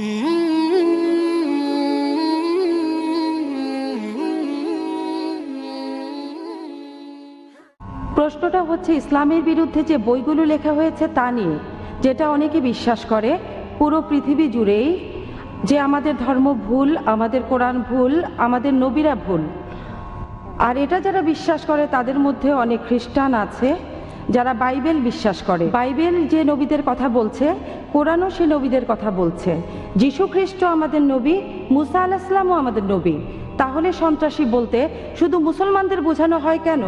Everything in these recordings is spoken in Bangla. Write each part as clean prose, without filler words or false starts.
প্রশ্নটা হচ্ছে ইসলামের বিরুদ্ধে যে বইগুলো লেখা হয়েছে তা নিয়ে, যেটা অনেকে বিশ্বাস করে পুরো পৃথিবী জুড়েই যে আমাদের ধর্ম ভুল, আমাদের কোরআন ভুল, আমাদের নবীরা ভুল। আর এটা যারা বিশ্বাস করে তাদের মধ্যে অনেক খ্রিস্টান আছে যারা বাইবেল বিশ্বাস করে। বাইবেল যে নবীদের কথা বলছে, কোরআনও সে নবীদের কথা বলছে। যীশু খ্রিস্ট আমাদের নবী, মুসা আলাইহিস সালামও আমাদের নবী। তাহলে সন্ত্রাসী বলতে শুধু মুসলমানদের বোঝানো হয় কেন?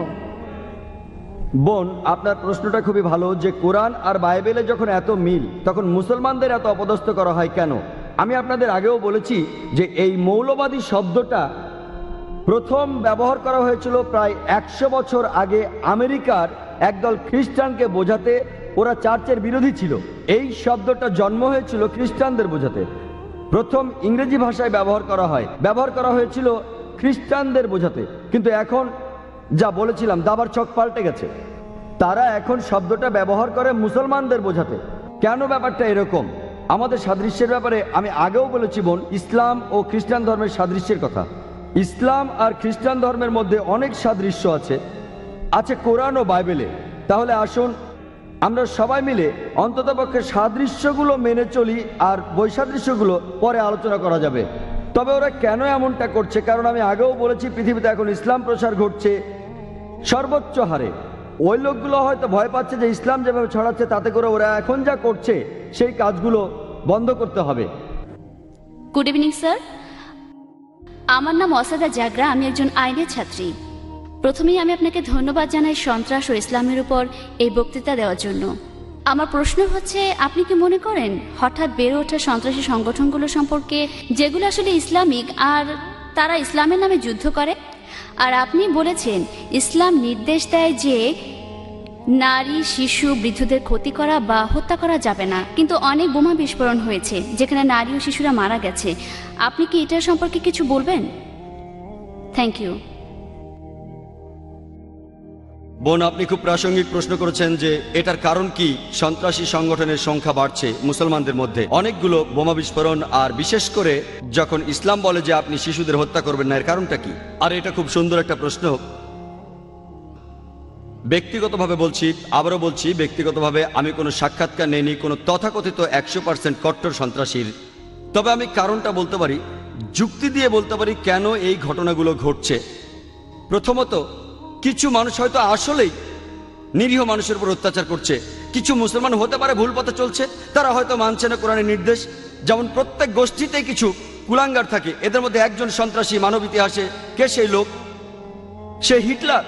বোন, আপনার প্রশ্নটা খুবই ভালো যে কোরআন আর বাইবেলে যখন এত মিল, তখন মুসলমানদের এত অপদস্থ করা হয় কেন। আমি আপনাদের আগেও বলেছি যে এই মৌলবাদী শব্দটা প্রথম ব্যবহার করা হয়েছিল প্রায় 100 বছর আগে আমেরিকার একদল খ্রিস্টানকে বোঝাতে। ওরা চার্চের বিরোধী ছিল। এই শব্দটা জন্ম হয়েছিল খ্রিস্টানদের বোঝাতে। প্রথম ইংরেজি ভাষায় ব্যবহার করা হয়েছিল খ্রিস্টানদের বোঝাতে। কিন্তু এখন যা বলেছিলাম, দাবার ছক পাল্টে গেছে। তারা এখন শব্দটা ব্যবহার করে মুসলমানদের বোঝাতে। কেন ব্যাপারটা এরকম? আমাদের সাদৃশ্যের ব্যাপারে আমি আগেও বলেছি বোন, ইসলাম ও খ্রিস্টান ধর্মের সাদৃশ্যের কথা। ইসলাম আর খ্রিস্টান ধর্মের মধ্যে অনেক সাদৃশ্য আছে কোরআন ও বাইবেলে। তাহলে আসুন আমরা সবাই মিলে অন্ততপক্ষে সাদৃশ্যগুলো মেনে চলি, আর বৈসাদৃশ্যগুলো পরে আলোচনা করা যাবে। তবে ওরা কেন এমনটা করছে? কারণ আমি আগেও বলেছি পৃথিবীতে এখন ইসলাম প্রসার ঘটছে সর্বোচ্চ হারে। ওই লোকগুলো হয়তো ভয় পাচ্ছে যে ইসলাম যেভাবে ছড়াচ্ছে তাতে করে ওরা এখন যা করছে সেই কাজগুলো বন্ধ করতে হবে। গুড ইভিনিং স্যার, আমার নাম অসাদা জাগরা, আমি একজন আইনের ছাত্রী। প্রথমেই আমি আপনাকে ধন্যবাদ জানাই সন্ত্রাস ও ইসলামের উপর এই বক্তৃতা দেওয়ার জন্য। আমার প্রশ্ন হচ্ছে, আপনি কি মনে করেন হঠাৎ বেড়ে ওঠা সন্ত্রাসী সংগঠনগুলো সম্পর্কে, যেগুলো আসলে ইসলামিক আর তারা ইসলামের নামে যুদ্ধ করে? আর আপনি বলেছেন ইসলাম নির্দেশ দেয় যে নারী, শিশু, বৃদ্ধদের ক্ষতি করা বা হত্যা করা যাবে না, কিন্তু অনেক বোমা বিস্ফোরণ হয়েছে যেখানে নারী ও শিশুরা মারা গেছে। আপনি কি এটার সম্পর্কে কিছু বলবেন? Thank you. বোন, আপনি খুব প্রাসঙ্গিক প্রশ্ন করেছেন যে এটার কারণ কি সন্ত্রাসী সংগঠনের সংখ্যা বাড়ছে মুসলমানদের মধ্যে। অনেকগুলো বোমা বিস্ফোরণ, আর বিশেষ করে যখন ইসলাম বলে যে আপনি শিশুদের হত্যা করবেন না, এর কারণটা কি? আর এটা খুব সুন্দর একটা প্রশ্ন। ব্যক্তিগতভাবে বলছি, আবারও বলছি, ব্যক্তিগতভাবে আমি কোনো সাক্ষাৎকার নেইনি কোনো তথাকথিত 100% কট্টর সন্ত্রাসীর। তবে আমি কারণটা বলতে পারি, যুক্তি দিয়ে বলতে পারি কেন এই ঘটনাগুলো ঘটছে। প্রথমত, কিছু মানুষ হয়তো আসলেই নিরীহ মানুষের উপর অত্যাচার করছে। কিছু মুসলমান হতে পারে ভুল পথে চলছে, তারা হয়তো মানছে না কোরআনের নির্দেশ। যেমন প্রত্যেক গোষ্ঠীতে কিছু কুলাঙ্গার থাকে, এদের মধ্যে একজন সন্ত্রাসী মানব ইতিহাসে। কে সেই লোক? সে হিটলার।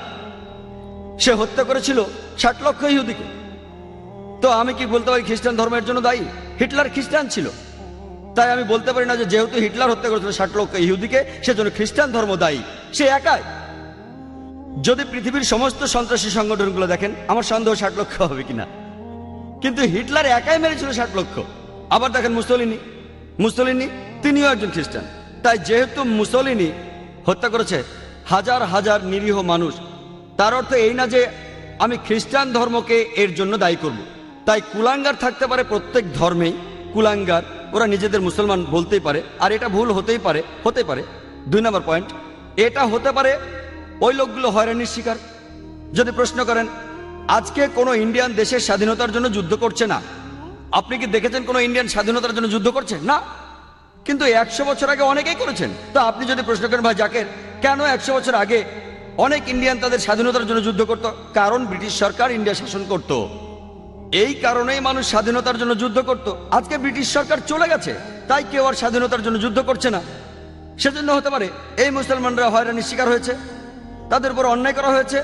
সে হত্যা করেছিল 60 লক্ষ ইহুদিকে। তো আমি কি বলতে পারি খ্রিস্টান ধর্মের জন্য দায়ী? হিটলার খ্রিস্টান ছিল, তাই আমি বলতে পারি না যে যেহেতু হিটলার হত্যা করেছিল 60 লক্ষ ইহুদিকে, সেজন্য খ্রিস্টান ধর্ম দায়ী। সে একাই। যদি পৃথিবীর সমস্ত সন্ত্রাসী সংগঠনগুলো দেখেন, আমার সন্দেহ 60 লক্ষ হবে কিনা, কিন্তু হিটলার একাই মেরেছিল 60 লক্ষ। আবার দেখেন মুসলিনি তিনিও একজন খ্রিস্টান। তাই যেহেতু মুসলিনি হত্যা করেছে হাজার হাজার নিরীহ মানুষ, তার অর্থ এই না যে আমি খ্রিস্টান ধর্মকে এর জন্য দায়ী করব। তাই কুলাঙ্গার থাকতে পারে প্রত্যেক ধর্মেই। কুলাঙ্গার, ওরা নিজেদের মুসলমান বলতেই পারে, আর এটা ভুল হতে পারে। 2 নম্বর পয়েন্ট, এটা হতে পারে ওই লোকগুলো হয়রানির শিকার। যদি প্রশ্ন করেন আজকে কোনো ইন্ডিয়ান দেশের স্বাধীনতার জন্য যুদ্ধ করছে না, আপনি কি দেখেছেন কোনো ইন্ডিয়ান স্বাধীনতার জন্য যুদ্ধ করছে? না। কিন্তু 100 বছর আগে অনেকেই করেছেন। তো আপনি যদি প্রশ্ন করেন ভাই জাকের, কেন 100 বছর আগে অনেক ইন্ডিয়ান তাদের স্বাধীনতার জন্য যুদ্ধ করত? কারণ ব্রিটিশ সরকার ইন্ডিয়া শাসন করত। এই কারণেই মানুষ স্বাধীনতার জন্য যুদ্ধ করত। আজকে ব্রিটিশ সরকার চলে গেছে, তাই কেউ আর স্বাধীনতার জন্য যুদ্ধ করছে না। সেজন্য হতে পারে এই মুসলমানরা হয়রানির শিকার হয়েছে, তাদের উপর অন্যায় করা হয়েছে।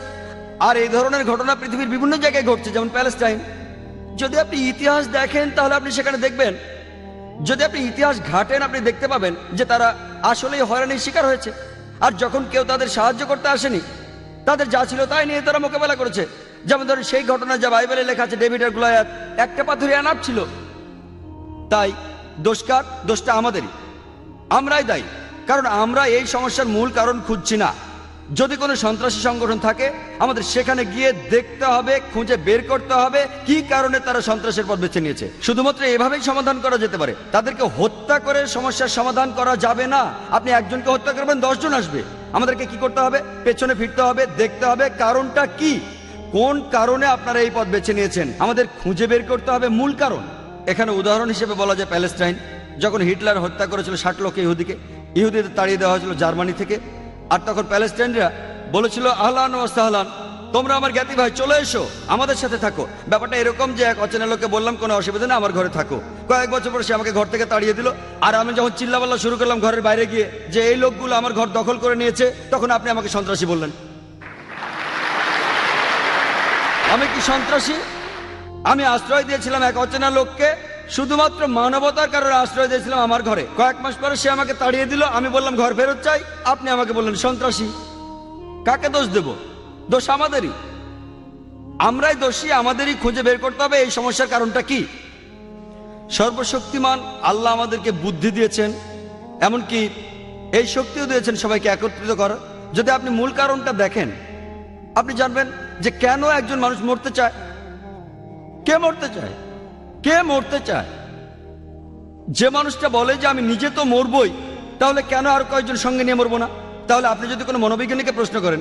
আর এই ধরনের ঘটনা পৃথিবীর বিভিন্ন জায়গায় ঘটছে, যেমন প্যালেস্টাইন। যদি আপনি ইতিহাস দেখেন তাহলে আপনি সেখানে দেখবেন, যদি আপনি ইতিহাস ঘাটেন আপনি দেখতে পাবেন যে তারা আসলেই হয়রানির শিকার হয়েছে। আর যখন কেউ তাদের সাহায্য করতে আসেনি, তাদের যা ছিল তাই নিয়ে তারা মোকাবেলা করেছে। যেমন ধরুন সেই ঘটনা যা বাইবেলে লেখা আছে, ডেভিড আর গোলিয়াত, একটা পাথরে আনাপ ছিল। তাই দোষটা আমাদেরই, আমরাই দায়ী। কারণ আমরা এই সমস্যার মূল কারণ খুঁজছি না, যদি কোনো সন্ত্রাসী সংগঠন থাকে আমাদের সেখানে গিয়ে দেখতে হবে, খুঁজে বের করতে হবে কি কারণে তারা সন্ত্রাসের পথ বেছে নিয়েছে। শুধুমাত্র এভাবেই সমাধান করা যেতে পারে। তাদেরকে হত্যা করে সমস্যার সমাধান করা যাবে না। আপনি একজনকে হত্যা করবেন, 10 জন আসবে। আমাদেরকে কি করতে হবে? পেছনে ফিরতে হবে, দেখতে হবে কারণটা কি, কোন কারণে আপনারা এই পথ বেছে নিয়েছেন। আমাদের খুঁজে বের করতে হবে মূল কারণ। এখানে উদাহরণ হিসেবে বলা যায় প্যালেস্টাইন, যখন হিটলার হত্যা করেছিল 60 লক্ষ ইহুদিকে, ইহুদিদের তাড়িয়ে দেওয়া হয়েছিল জার্মানি থেকে। আর তখন প্যালেস্টাইনরা বলেছিল আহলান ওয়া সাহলান, তোমরা আমার জ্ঞাতি ভাই, চলে এসো, আমাদের সাথে থাকো। ব্যাপারটা এরকম যে এক অচেনা লোককে বললাম কোনো অসুবিধা না, আমার ঘরে থাকো। কয়েক বছর পরে সে আমাকে ঘর থেকে তাড়িয়ে দিল। আর আমি যখন চিল্লাপাল্লা শুরু করলাম ঘরের বাইরে গিয়ে যে এই লোকগুলো আমার ঘর দখল করে নিয়েছে, তখন আপনি আমাকে সন্ত্রাসী বললেন। আমি কি সন্ত্রাসী? আমি আশ্রয় দিয়েছিলাম এক অচেনা লোককে, শুধুমাত্র মানবতার কারণে আশ্রয় দিয়েছিলাম আমার ঘরে। কয়েক মাস পরে সে আমাকে তাড়িয়ে দিল, আমি বললাম ঘর ফেরত চাই, আপনি আমাকে বললেন সন্ত্রাসী। কাকে দোষ দেব? দোষ আমাদেরই, আমরাই দোষী, আমাদেরই খুঁজে বের করতে হবে এই সমস্যার কারণটা কি। সর্বশক্তিমান আল্লাহ আমাদেরকে বুদ্ধি দিয়েছেন, এমনকি এই শক্তিও দিয়েছেন সবাইকে একত্রিত করার। যদি আপনি মূল কারণটা দেখেন, আপনি জানবেন যে কেন একজন মানুষ মরতে চায়। কে মরতে চায়? কে মরতে চায়? যে মানুষটা বলে যে আমি নিজে তো মরবই, তাহলে কেন আর কয়েকজন সঙ্গে নিয়ে মরবো না? তাহলে আপনি যদি কোনো মনোবিজ্ঞানীকে প্রশ্ন করেন,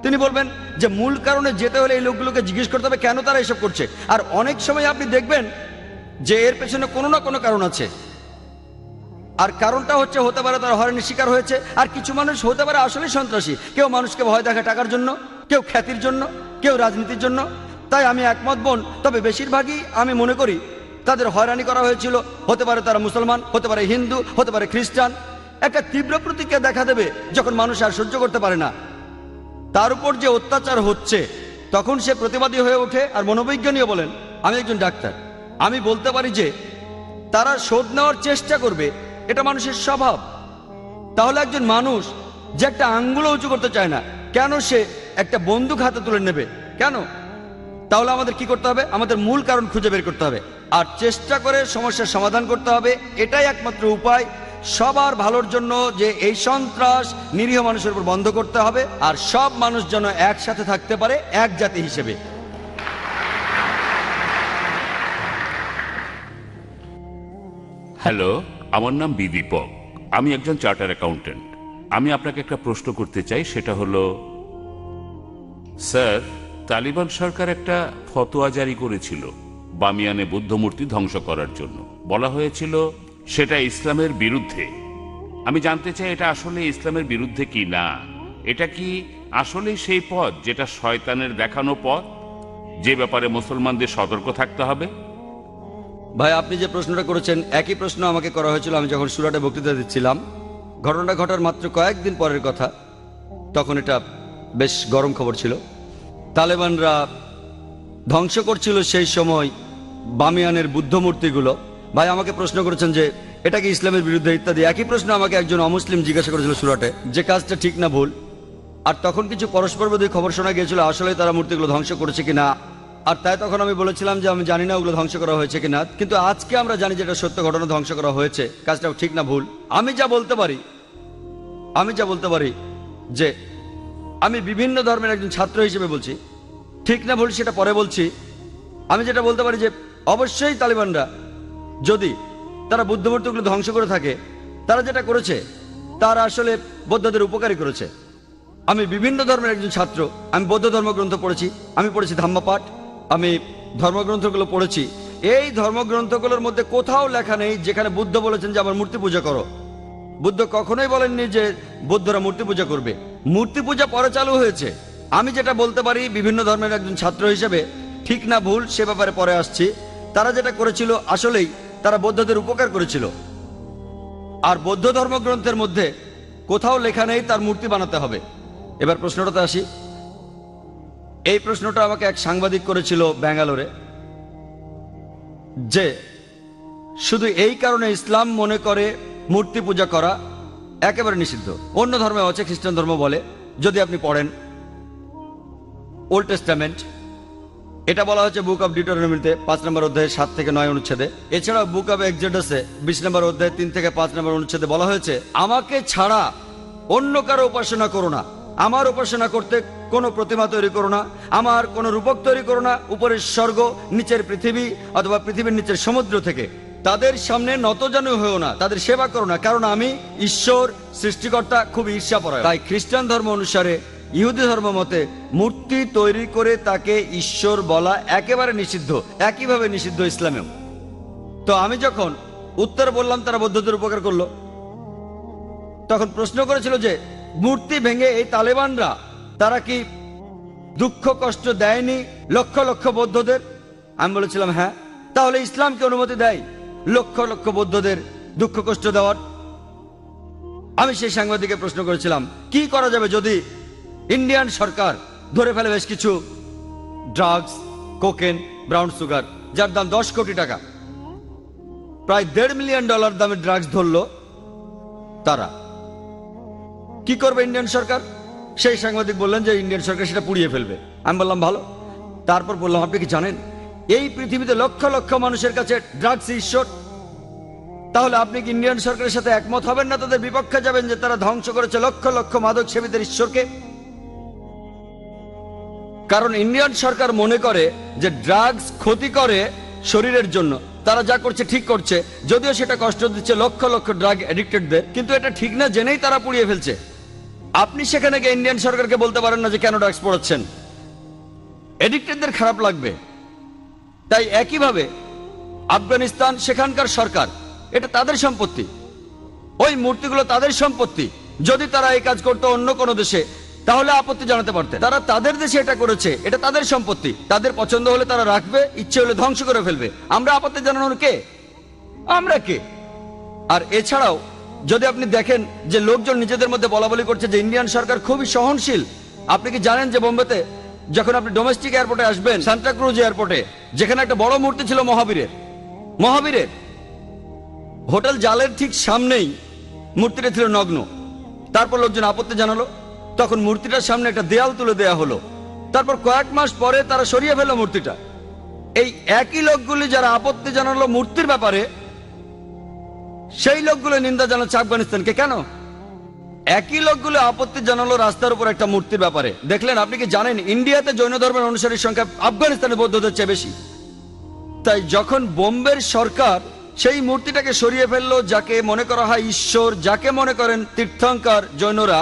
তিনি বলবেন যে মূল কারণে যেতে হলে এই লোকগুলোকে জিজ্ঞেস করতে হবে কেন তারা এসব করছে। আর অনেক সময় আপনি দেখবেন যে এর পেছনে কোনো না কোনো কারণ আছে। আর কারণটা হচ্ছে, হতে পারে তারা হয়রানির শিকার হয়েছে, আর কিছু মানুষ হতে পারে আসলেই সন্ত্রাসী। কেউ মানুষকে ভয় দেখায় টাকার জন্য, কেউ খ্যাতির জন্য, কেউ রাজনীতির জন্য। তাই আমি একমত বোন, তবে বেশিরভাগই আমি মনে করি তাদের হয়রানি করা হয়েছিল। হতে পারে তারা মুসলমান, হতে পারে হিন্দু, হতে পারে খ্রিস্টান। একটা তীব্র প্রতিক্রিয়া দেখা দেবে যখন মানুষ আর সহ্য করতে পারে না, তার উপর যে অত্যাচার হচ্ছে, তখন সে প্রতিবাদী হয়ে ওঠে। আর মনোবিজ্ঞানীও বলেন, আমি একজন ডাক্তার, আমি বলতে পারি যে তারা শোধ নেওয়ার চেষ্টা করবে, এটা মানুষের স্বভাব। তাহলে একজন মানুষ যে একটা আঙ্গুলও উঁচু করতে চায় না, কেন সে একটা বন্দুক হাতে তুলে নেবে? কেন? তাহলে আমাদের কি করতে হবে? আমাদের মূল কারণ খুঁজে বের করতে হবে আর চেষ্টা করে সমস্যার সমাধান করতে হবে। এটাই একমাত্র উপায় সবার ভালোর জন্য, যে এই সন্ত্রাস নিরীহ মানুষের উপর বন্ধ করতে হবে আর সব মানুষ যেন একসাথে থাকতে পারে এক জাতি হিসেবে। হ্যালো, আমার নাম বিদীপক, আমি একজন চার্টার অ্যাকাউন্টেন্ট। আমি আপনাকে একটা প্রশ্ন করতে চাই, সেটা হলো, স্যার, তালিবান সরকার একটা ফতোয়া জারি করেছিল বামিয়ানে বুদ্ধ মূর্তি ধ্বংস করার জন্য। বলা হয়েছিল সেটা ইসলামের বিরুদ্ধে। আমি জানতে চাই এটা আসলে ইসলামের বিরুদ্ধে কি না। এটা কি আসলে সেই পথ যেটা শয়তানের দেখানো পথ, যে ব্যাপারে মুসলমানদের সতর্ক থাকতে হবে? ভাই, আপনি যে প্রশ্নটা করেছেন একই প্রশ্ন আমাকে করা হয়েছিল আমি যখন সুরাটে বক্তৃতা দিচ্ছিলাম। ঘটনাটা ঘটার মাত্র কয়েকদিন পরের কথা। তখন এটা বেশ গরম খবর ছিল। তালেবানরা ধ্বংস করছিল সেই সময় বামিয়ানের বুদ্ধ মূর্তিগুলো। ভাই আমাকে প্রশ্ন করেছেন যে এটা কি ইসলামের বিরুদ্ধে ইত্যাদি। একই প্রশ্ন আমাকে একজন অমুসলিম জিজ্ঞাসা করেছিল সুরাটে, যে কাজটা ঠিক না ভুল। আর তখন কিছু পরস্পর বিরোধী খবর শোনা গিয়েছিল আসলে তারা মূর্তিগুলো ধ্বংস করেছে কিনা। আর তাই তখন আমি বলেছিলাম যে আমি জানি না ওগুলো ধ্বংস করা হয়েছে কিনা, কিন্তু আজকে আমরা জানি যে এটা সত্য ঘটনা, ধ্বংস করা হয়েছে। কাজটা ঠিক না ভুল, আমি যা বলতে পারি যে আমি বিভিন্ন ধর্মের একজন ছাত্র হিসেবে বলছি, ঠিক না ভুল সেটা পরে বলছি। আমি যেটা বলতে পারি যে অবশ্যই তালিবানরা যদি তারা বুদ্ধমূর্তিগুলো ধ্বংস করে থাকে, তারা যেটা করেছে তারা আসলে বৌদ্ধদের উপকারী করেছে। আমি বিভিন্ন ধর্মের একজন ছাত্র, আমি বৌদ্ধ ধর্মগ্রন্থ পড়েছি, আমি পড়েছি ধাম্মাপাঠ, আমি ধর্মগ্রন্থগুলো পড়েছি। এই ধর্মগ্রন্থগুলোর মধ্যে কোথাও লেখা নেই যেখানে বুদ্ধ বলেছেন যে আমার মূর্তি পূজা করো। বুদ্ধ কখনোই বলেননি যে বৌদ্ধরা মূর্তি পূজা করবে। মূর্তি পূজা পরে চালু হয়েছে। আমি যেটা বলতে পারি বিভিন্ন ধর্মের একজন ছাত্র হিসেবে, ঠিক না ভুল সে ব্যাপারে পরে আসছি, তারা যেটা করেছিল আসলেই তারা বৌদ্ধদের উপকার করেছিল। আর বৌদ্ধ ধর্মগ্রন্থের মধ্যে কোথাও লেখা নেই তার মূর্তি বানাতে হবে। এবার প্রশ্নটাতে আসি। এই প্রশ্নটা আমাকে এক সাংবাদিক করেছিল ব্যাঙ্গালোরে, যে শুধু এই কারণে ইসলাম মনে করে মূর্তি পূজা করা একেবারে নিষিদ্ধ। অন্য ধর্মে আছে, খ্রিস্টান ধর্ম বলে, যদি আপনি পড়েন ওল্ড টেস্টামেন্ট, এটা বলা হচ্ছে বুক অফ ডিউটেরোনমিতে 5 নম্বর অধ্যায়ে 7 থেকে 9 অনুচ্ছেদে। এছাড়াও বুক অফ এক্সোডাসে 20 নম্বর অধ্যায়ে 3 থেকে 5 নম্বর অনুচ্ছেদে বলা হয়েছে আমাকে ছাড়া অন্য কারো উপাসনা করো না। আমার উপাসনা করতে কোনো প্রতিমা তৈরি করো না, আমার কোনো রূপক তৈরি করো না উপরের স্বর্গ নিচের পৃথিবী অথবা পৃথিবীর নিচের সমুদ্র থেকে। তাদের সামনে নতজানু হয়েও না, তাদের সেবা করো না, কারণ আমি ঈশ্বর সৃষ্টিকর্তা খুব ঈর্ষাপরায়ণ। তাই খ্রিস্টান ধর্ম অনুসারে, ইহুদি ধর্ম মতে মূর্তি তৈরি করে তাকে ঈশ্বর বলা একেবারে নিষিদ্ধ, একইভাবে নিষিদ্ধ ইসলামেও। তো আমি যখন উত্তর বললাম তারা বৌদ্ধদের উপকার করলো, তখন প্রশ্ন করেছিল যে মূর্তি ভেঙে এই তালেবানরা তারা কি দুঃখ কষ্ট দেয়নি লক্ষ লক্ষ বৌদ্ধদের? আমি বলেছিলাম হ্যাঁ। তাহলে ইসলামকে অনুমতি দেয় লক্ষ লক্ষ বৌদ্ধদের দুঃখ কষ্ট দেওয়ার? আমি সেই সাংবাদিককে প্রশ্ন করেছিলাম কি করা যাবে যদি ইন্ডিয়ান সরকার ধরে ফেলে বেশ কিছু ড্রাগস, কোকেন, ব্রাউন সুগার, যার দাম 10 কোটি টাকা, প্রায় $1.5 মিলিয়ন দামের ড্রাগস ধরলো, তারা কি করবে ইন্ডিয়ান সরকার? সেই সাংবাদিক বললেন যে ইন্ডিয়ান সরকার সেটা পুড়িয়ে ফেলবে। আমি বললাম ভালো। তারপর বললাম আপনি কি জানেন এই পৃথিবীতে লক্ষ লক্ষ মানুষের কাছে ড্রাগস ঈশ্বর? তাহলে আপনি কি ইন্ডিয়ান সরকারের সাথে একমত হবেন না, তাদের বিপক্ষে যাবেন যে তারা ধ্বংস করেছে লক্ষ লক্ষ মাদক সেবীদের ঈশ্বরকে? কারণ ইন্ডিয়ান সরকার মনে করে যে ড্রাগস ক্ষতি করে শরীরের জন্য, তারা যা করছে ঠিক করছে, যদিও সেটা কষ্ট দিচ্ছে লক্ষ লক্ষ ড্রাগ এডিক্টেডদের, কিন্তু এটা ঠিক না জেনেই তারা পুড়িয়ে ফেলছে। আপনি সেখানে গিয়ে ইন্ডিয়ান সরকারকে বলতে পারেন না যে কেন ড্রাগস পড়াচ্ছেন, এডিক্টেডদের খারাপ লাগবে। তাই একইভাবে আফগানিস্তান, সেখানকার সরকার, এটা তাদের সম্পত্তি, ওই মূর্তিগুলো তাদের সম্পত্তি। যদি তারা এই কাজ করতো অন্য কোনো দেশে তাহলে আপত্তি জানাতে পারতেন। তারা তাদের দেশে এটা করেছে, এটা তাদের সম্পত্তি, তাদের পছন্দ হলে তারা রাখবে, ইচ্ছে হলে ধ্বংস করে ফেলবে। আমরা আপত্তি জানানোর কে? আমরা কে? আর এছাড়াও যদি আপনি দেখেন যে লোকজন নিজেদের মধ্যে বলাবলি করছে যে ইন্ডিয়ান সরকার খুবই সহনশীল। আপনি কি জানেন যে বোম্বেতে যখন আপনি ডোমেস্টিক এয়ারপোর্টে আসবেন, সান্টাক্রুজ এয়ারপোর্টে, যেখানে একটা বড় মূর্তি ছিল মহাবীরের, হোটেল জালের ঠিক সামনেই মূর্তিটা ছিল নগ্ন। তারপর লোকজন আপত্তি জানালো, তখন মূর্তিটার সামনে একটা দেয়াল তুলে দেয়া হলো। তারপর কয়েক মাস পরে তারা সরিয়ে ফেললো মূর্তিটা। এই একই লোকগুলি যারা আপত্তি জানালো মূর্তির ব্যাপারে, সেই লোকগুলো নিন্দা জানাচ্ছে আফগানিস্তানকে। কেন? একই লোকগুলো আপত্তি জানালো রাস্তার উপর একটা মূর্তির ব্যাপারে। দেখলেন? আপনি কি জানেন ইন্ডিয়াতে জৈন ধর্মের অনুসারীর সংখ্যা আফগানিস্তানের বৌদ্ধদের চেয়ে বেশি? তাই যখন বোম্বের সরকার সেই মূর্তিটাকে সরিয়ে ফেললো, যাকে মনে করা হয় ঈশ্বর, যাকে মনে করেন তীর্থঙ্কর জৈনরা,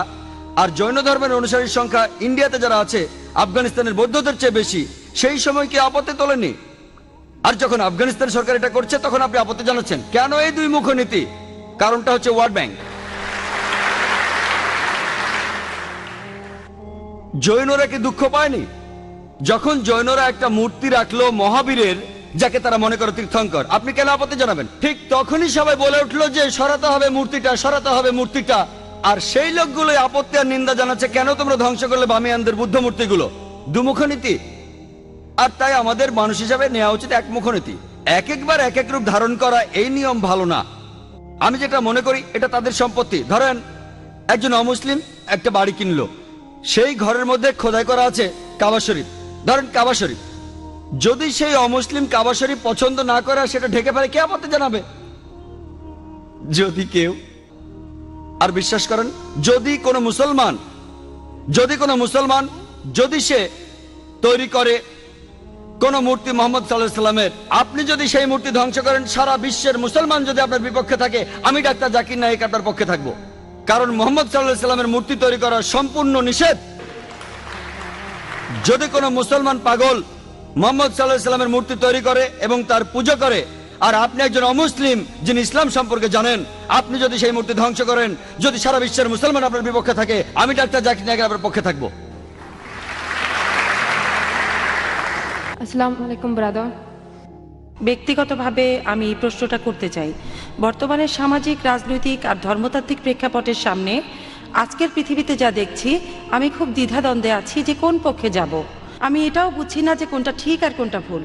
আর জৈন ধর্মের অনুসারীর সংখ্যা ইন্ডিয়াতে যারা আছে আফগানিস্তানের বৌদ্ধদের চেয়ে বেশি, সেই সময় কি আপত্তি তোলেনি? আর যখন আফগানিস্তান সরকার এটা করছে তখন আপনি আপত্তি জানাচ্ছেন কেন? এই দুই মুখ নীতি। কারণটা হচ্ছে ওয়ার্ল্ড ব্যাংক। জৈনরা কি দুঃখ পায়নি যখন জৈনরা একটা মূর্তি রাখলো মহাবীরের, যাকে তারা মনে করে তীর্থঙ্কর? আপনি কেন আপত্তি জানাবেন? ঠিক তখনই সবাই বলে উঠলো যে সরাতে হবে মূর্তিটা, সরাতে হবে মূর্তিটা। আর সেই লোকগুলো আপত্তি আর নিন্দা জানাচ্ছে কেন তোমরা ধ্বংস করলে বামিয়ানদের বুদ্ধ মূর্তিগুলো? দুমুখ নীতি। আর তাই আমাদের মানুষ হিসাবে নেওয়া উচিত একমুখ নীতি। এক একবার এক এক রূপ ধারণ করা, এই নিয়ম ভালো না। আমি যেটা মনে করি এটা তাদের সম্পত্তি। ধরেন একজন অমুসলিম একটা বাড়ি কিনলো, সেই ঘরের মধ্যে খোদাই করা আছে কাবা শরীফ। ধরেন কাবা শরীফ, যদি সেই অমুসলিম কাবা শরীফ পছন্দ না করে সেটা ঢেকে ফেলে, কে আপত্তি জানাবে? যদি কেউ। আর বিশ্বাস করেন, যদি কোনো মুসলমান যদি সে তৈরি করে কোন মূর্তি মোহাম্মদ সাল্লাল্লাহু আলাইহি সাল্লামের, আপনি যদি সেই মূর্তি ধ্বংস করেন, সারা বিশ্বের মুসলমান যদি আপনার বিপক্ষে থাকে, আমি ডাক্তার জাকির নায়েক আপনার পক্ষে থাকবো। কারণ মোহাম্মদ সাল্লাল্লাহু আলাইহি সাল্লামের মূর্তি তৈরি করা সম্পূর্ণ নিষেধ। যদি কোনো মুসলমান পাগল মোহাম্মদ সাল্লাল্লাহু আলাইহি সাল্লামের মূর্তি তৈরি করে এবং তার পূজা করে, আর আপনি একজন অমুসলিম যিনি ইসলাম সম্পর্কে জানেন, আপনি যদি সেই মূর্তি ধ্বংস করেন, যদি সারা বিশ্বের মুসলমান আপনার বিপক্ষে থাকে, আমি ডাক্তার জাকির নায়েক আপনার পক্ষে থাকবো। আসসালামু আলাইকুম ব্রাদার। ব্যক্তিগতভাবে আমি এই প্রশ্নটা করতে চাই। বর্তমানে সামাজিক, রাজনৈতিক আর ধর্মতাত্ত্বিক প্রেক্ষাপটের সামনে আজকের পৃথিবীতে যা দেখছি, আমি খুব দ্বিধাদ্বন্দ্বে আছি যে কোন পক্ষে যাব। আমি এটাও বুঝছি না যে কোনটা ঠিক আর কোনটা ভুল।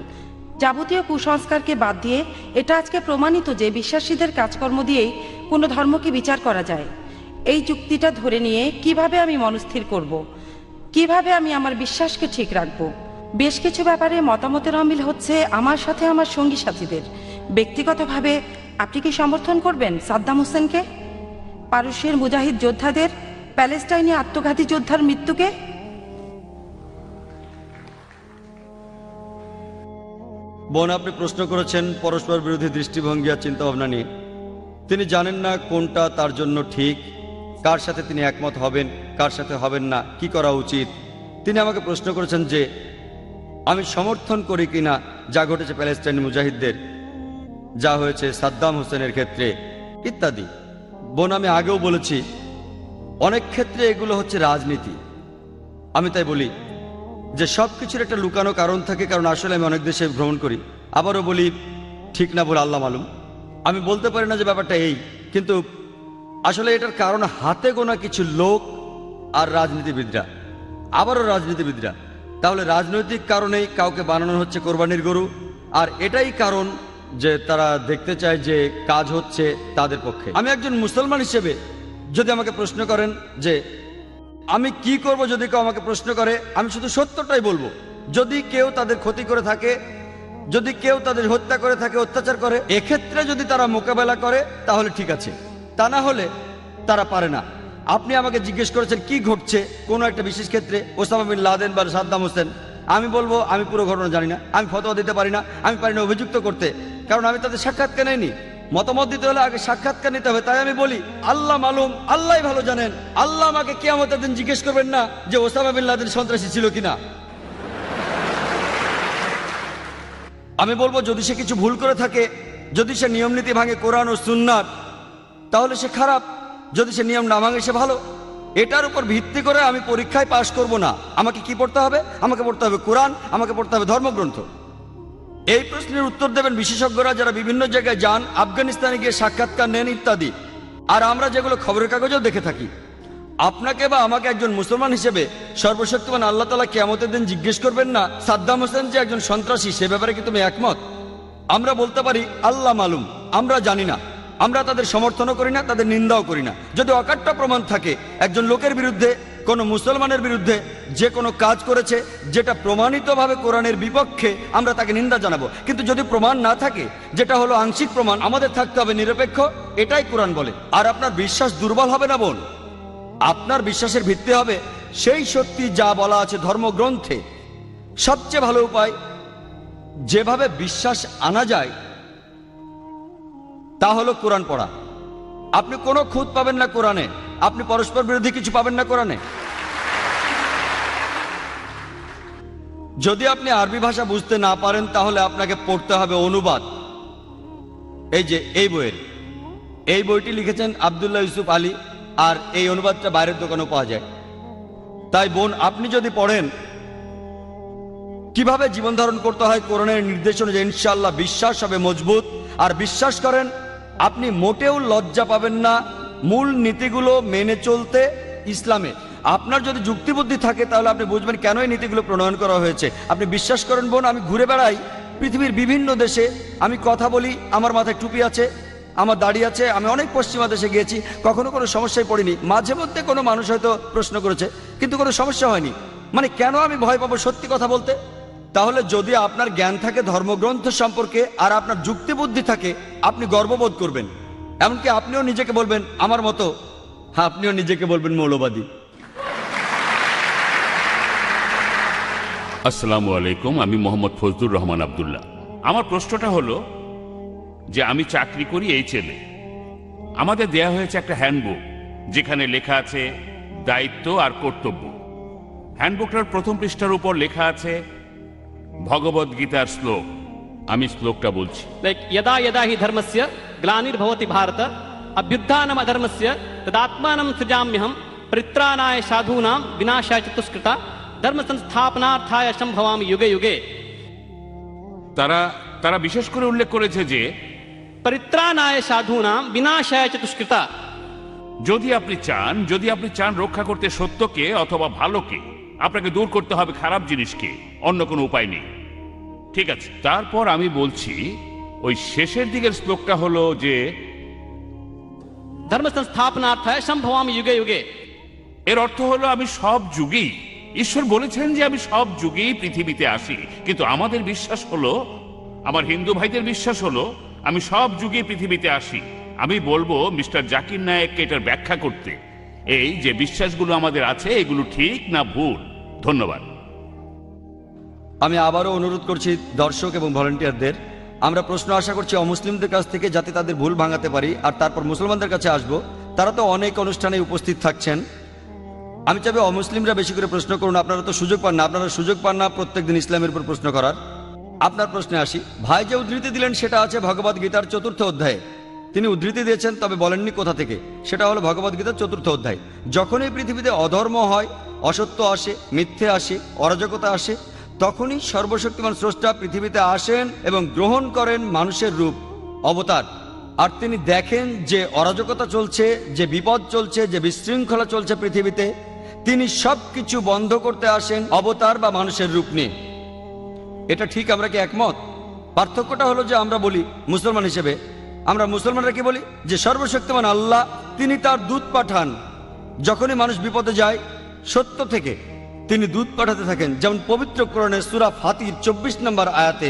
যাবতীয় কুসংস্কারকে বাদ দিয়ে এটা আজকে প্রমাণিত যে বিশ্বাসীদের কাজকর্ম দিয়েই কোনো ধর্মকে বিচার করা যায়। এই যুক্তিটা ধরে নিয়ে কিভাবে আমি মনস্থির করব, কিভাবে আমি আমার বিশ্বাসকে ঠিক রাখবো? বেশ কিছু ব্যাপারে মতামতের অমিল হচ্ছে আমার সাথে আমার সঙ্গী সাথীদের। ব্যক্তিগতভাবে আপনি কি সমর্থন করবেন সাদ্দাম হোসেনকে, পারস্যের মুজাহিদ যোদ্ধাদের, প্যালেস্টাইনে আত্মঘাতী যোদ্ধার মৃত্যুকে? বোন, আপনি প্রশ্ন করেছেন পরস্পর বিরোধী দৃষ্টিভঙ্গি আর চিন্তাভাবনা নিয়ে। তিনি জানেন না কোনটা তার জন্য ঠিক, কার সাথে তিনি একমত হবেন, কার সাথে হবেন না, কি করা উচিত। তিনি আমাকে প্রশ্ন করেছেন যে আমি সমর্থন করি কিনা যা ঘটেছে প্যালেস্টাইনি মুজাহিদদের, যা হয়েছে সাদ্দাম হোসেনের ক্ষেত্রে ইত্যাদি। বোন, আমি আগেও বলেছি অনেক ক্ষেত্রে এগুলো হচ্ছে রাজনীতি। আমি তাই বলি যে সব কিছুর একটা লুকানো কারণ থাকে, কারণ আসলে আমি অনেক দেশে ভ্রমণ করি। আবারও বলি, ঠিক না বলে আল্লাহ মালুম, আমি বলতে পারি না যে ব্যাপারটা এই, কিন্তু আসলে এটার কারণ হাতে গোনা কিছু লোক আর রাজনীতিবিদরা, আবারও রাজনীতিবিদরা। তাহলে রাজনৈতিক কারণেই কাউকে বানানো হচ্ছে কোরবানির গরু, আর এটাই কারণ যে তারা দেখতে চায় যে কাজ হচ্ছে তাদের পক্ষে। আমি একজন মুসলমান হিসেবে যদি আমাকে প্রশ্ন করেন যে আমি কি করব, যদি কেউ আমাকে প্রশ্ন করে, আমি শুধু সত্যটাই বলবো। যদি কেউ তাদের ক্ষতি করে থাকে, যদি কেউ তাদের হত্যা করে থাকে, অত্যাচার করে, এক্ষেত্রে যদি তারা মোকাবেলা করে তাহলে ঠিক আছে, তা না হলে তারা পারে না। আপনি আমাকে জিজ্ঞেস করেছেন কি ঘটছে কোনো একটা বিশেষ ক্ষেত্রে, ওসামা বিন লাদেন বা সাদ্দাম হোসেন। আমি বলবো আমি পুরো ঘটনা জানি না, আমি ফতোয়া দিতে পারি না, আমি পারি না অভিযুক্ত করতে, কারণ আমি তাদের সাক্ষাৎকার নেইনি। মতামত দিতে হলে আগে সাক্ষাৎকার নিতে হবে। তাই আমি বলি আল্লাহ মালুম, আল্লাহ ভালো জানেন। আল্লাহ আমাকে কিয়ামতের দিন জিজ্ঞেস করবেন না যে ওসামা বিন লাদেন সন্ত্রাসী ছিল কিনা। আমি বলবো যদি সে কিছু ভুল করে থাকে, যদি সে নিয়ম নীতি ভাঙে কোরআন ও সুন্নাত, তাহলে সে খারাপ। যদি সে নিয়ম না ভাঙে সে ভালো। এটার উপর ভিত্তি করে আমি পরীক্ষায় পাশ করব না। আমাকে কি পড়তে হবে? আমাকে পড়তে হবে কোরআন, আমাকে পড়তে হবে ধর্মগ্রন্থ। এই প্রশ্নের উত্তর দেবেন বিশেষজ্ঞরা যারা বিভিন্ন জায়গায় যান, আফগানিস্তানে গিয়ে সাক্ষাৎকার নেন ইত্যাদি। আর আমরা যেগুলো খবরের কাগজেও দেখে থাকি। আপনাকে বা আমাকে একজন মুসলমান হিসেবে সর্বশক্তিমান আল্লাহ তাআলা কিয়ামতের দিন জিজ্ঞেস করবেন না সাদ্দাম হোসেন যে একজন সন্ত্রাসী, সে ব্যাপারে কি তুমি একমত? আমরা বলতে পারি আল্লাহ মালুম, আমরা জানি না। আমরা তাদের সমর্থনও করি না, তাদের নিন্দাও করি না। যদি অকাট্য প্রমাণ থাকে একজন লোকের বিরুদ্ধে, কোনো মুসলমানের বিরুদ্ধে যে কোনো কাজ করেছে যেটা প্রমাণিতভাবে কোরআনের বিপক্ষে, আমরা তাকে নিন্দা জানাবো। কিন্তু যদি প্রমাণ না থাকে, যেটা হলো আংশিক প্রমাণ, আমাদের থাকতে হবে নিরপেক্ষ। এটাই কোরআন বলে। আর আপনার বিশ্বাস দুর্বল হবে না বোন, আপনার বিশ্বাসের ভিত্তি হবে সেই সত্যি যা বলা আছে ধর্মগ্রন্থে। সবচেয়ে ভালো উপায় যেভাবে বিশ্বাস আনা যায় তা হলো কোরআন পড়া। আপনি কোনো খুঁত পাবেন না কোরআনে, আপনি পরস্পর বিরোধী কিছু পাবেন না কোরআনে। যদি আপনি আরবি ভাষা বুঝতে না পারেন তাহলে আপনাকে পড়তে হবে অনুবাদ। এই যে এই বইটি লিখেছেন আব্দুল্লাহ ইউসুফ আলী, আর এই অনুবাদটা বাইরের দোকানেও পাওয়া যায়। তাই বোন, আপনি যদি পড়েন কিভাবে জীবন ধারণ করতে হয় কোরআনের নির্দেশ অনুযায়ী, ইনশাআল্লাহ বিশ্বাস হবে মজবুত। আর বিশ্বাস করেন, আপনি মোটেও লজ্জা পাবেন না মূল নীতিগুলো মেনে চলতে ইসলামে। আপনার যদি যুক্তিবুদ্ধি থাকে তাহলে আপনি বুঝবেন কেন এই নীতিগুলো প্রণয়ন করা হয়েছে। আপনি বিশ্বাস করেন বোন, আমি ঘুরে বেড়াই পৃথিবীর বিভিন্ন দেশে, আমি কথা বলি, আমার মাথায় টুপি আছে, আমার দাড়ি আছে, আমি অনেক পশ্চিমা দেশে গিয়েছি, কখনো কোনো সমস্যায় পড়িনি। মাঝে মধ্যে কোনো মানুষ হয়তো প্রশ্ন করেছে, কিন্তু কোনো সমস্যা হয়নি। মানে কেন আমি ভয় পাবো সত্যি কথা বলতে? তাহলে যদি আপনার জ্ঞান থাকে ধর্মগ্রন্থ সম্পর্কে আর আপনার যুক্তিবুদ্ধি থাকে, আপনি গর্ববোধ করবেন। এমনকি আপনিও নিজেকে বলবেন আমার মতো, আপনিও নিজেকে বলবেন মৌলবাদী। আসসালামু আলাইকুম, আমি মোহাম্মদ ফজলুর রহমান আব্দুল্লাহ। আমার প্রশ্নটা হলো যে আমি চাকরি করি এই ছেলে, আমাদের দেয়া হয়েছে একটা হ্যান্ডবুক যেখানে লেখা আছে দায়িত্ব আর কর্তব্য। হ্যান্ডবুকটার প্রথম পৃষ্ঠার উপর লেখা আছে ভগবদ গীতার শ্লোক। আমি শ্লোকটা বলছি। यदा यदा हि धर्मस्य ग्लानिर्भवति भारत अभ्युत्थानम् अधर्मस्य तदात्मानं सृजाम्यहं परित्राणाय साधूनां विनाशाय चतुष्कृता धर्म संस्थापनार्थाय संभवामि युगे युगे। তারা বিশেষ করে উল্লেখ করেছে যে परित्राणाय साधूनां विनाशाय चतुष्कृता। যদি আপনি চান রক্ষা করতে সত্যকে অথবা ভালোকে, আপনাকে দূর করতে হবে খারাপ জিনিসকে, অন্য কোনো উপায় নেই। ঠিক আছে, তারপর আমি বলছি ওই শেষের দিকের শ্লোকটা হলো যে धर्म संस्थापनार्थाय संभवामि युगे युगे। এর অর্থ হলো আমি সব যুগেই, ঈশ্বর বলেছেন যে আমি সব যুগেই পৃথিবীতে আসি, কিন্তু আমাদের বিশ্বাস হলো, আমার হিন্দু ভাইদের বিশ্বাস হলো আমি সব যুগেই পৃথিবীতে আসি। আমি বলবো মিস্টার জাকির নায়েককে এটার ব্যাখ্যা করতে এই যে বিশ্বাসগুলো আমাদের আছে এগুলো ঠিক না ভুল। ধন্যবাদ। আমি আবারও অনুরোধ করছি দর্শক এবং ভলেন্টিয়ারদের, আমরা প্রশ্ন আশা করছি অমুসলিমদের কাছ থেকে, যাতে তাদের ভুল ভাঙাতে পারি। আর তারপর মুসলমানদের কাছে আসব, তারা তো অনেক অনুষ্ঠানে উপস্থিত থাকছেন। আমি চাইবো অমুসলিমরা বেশি করে প্রশ্ন করুন, আপনারা তো সুযোগ পান না, আপনারা সুযোগ পান না প্রত্যেকদিন ইসলামের উপর প্রশ্ন করার। আপনার প্রশ্নে আসি। ভাই যে উদ্ধৃতি দিলেন সেটা আছে ভগবদ গীতার 4র্থ অধ্যায়ে। তিনি উদ্ধৃতি দিয়েছেন, তবে বলেননি কোথা থেকে। সেটা হলো ভগবদ গীতার 4র্থ অধ্যায়। যখন এই পৃথিবীতে অধর্ম হয়, অসত্য আসে, মিথ্যে আসে, অরাজকতা আসে, তখনই সর্বশক্তিমান স্রষ্টা পৃথিবীতে আসেন এবং গ্রহণ করেন মানুষের রূপ, অবতার। আর তিনি দেখেন যে অরাজকতা চলছে, যে বিপদ চলছে, যে বিশৃঙ্খলা চলছে পৃথিবীতে, তিনি সবকিছু বন্ধ করতে আসেন অবতার বা মানুষের রূপ নিয়ে। এটা ঠিক, আমরা কি একমত? পার্থক্যটা হলো যে আমরা বলি মুসলমান হিসেবে, আমরা মুসলমানরা কি বলি যে সর্বশক্তিমান আল্লাহ তিনি তার দূত পাঠান। যখনই মানুষ বিপদে যায়, সত্য থেকে তিনি দূত পাঠাতে থাকেন। যেমন পবিত্র কোরআনের সূরা ফাতির 24 নম্বর আয়াতে,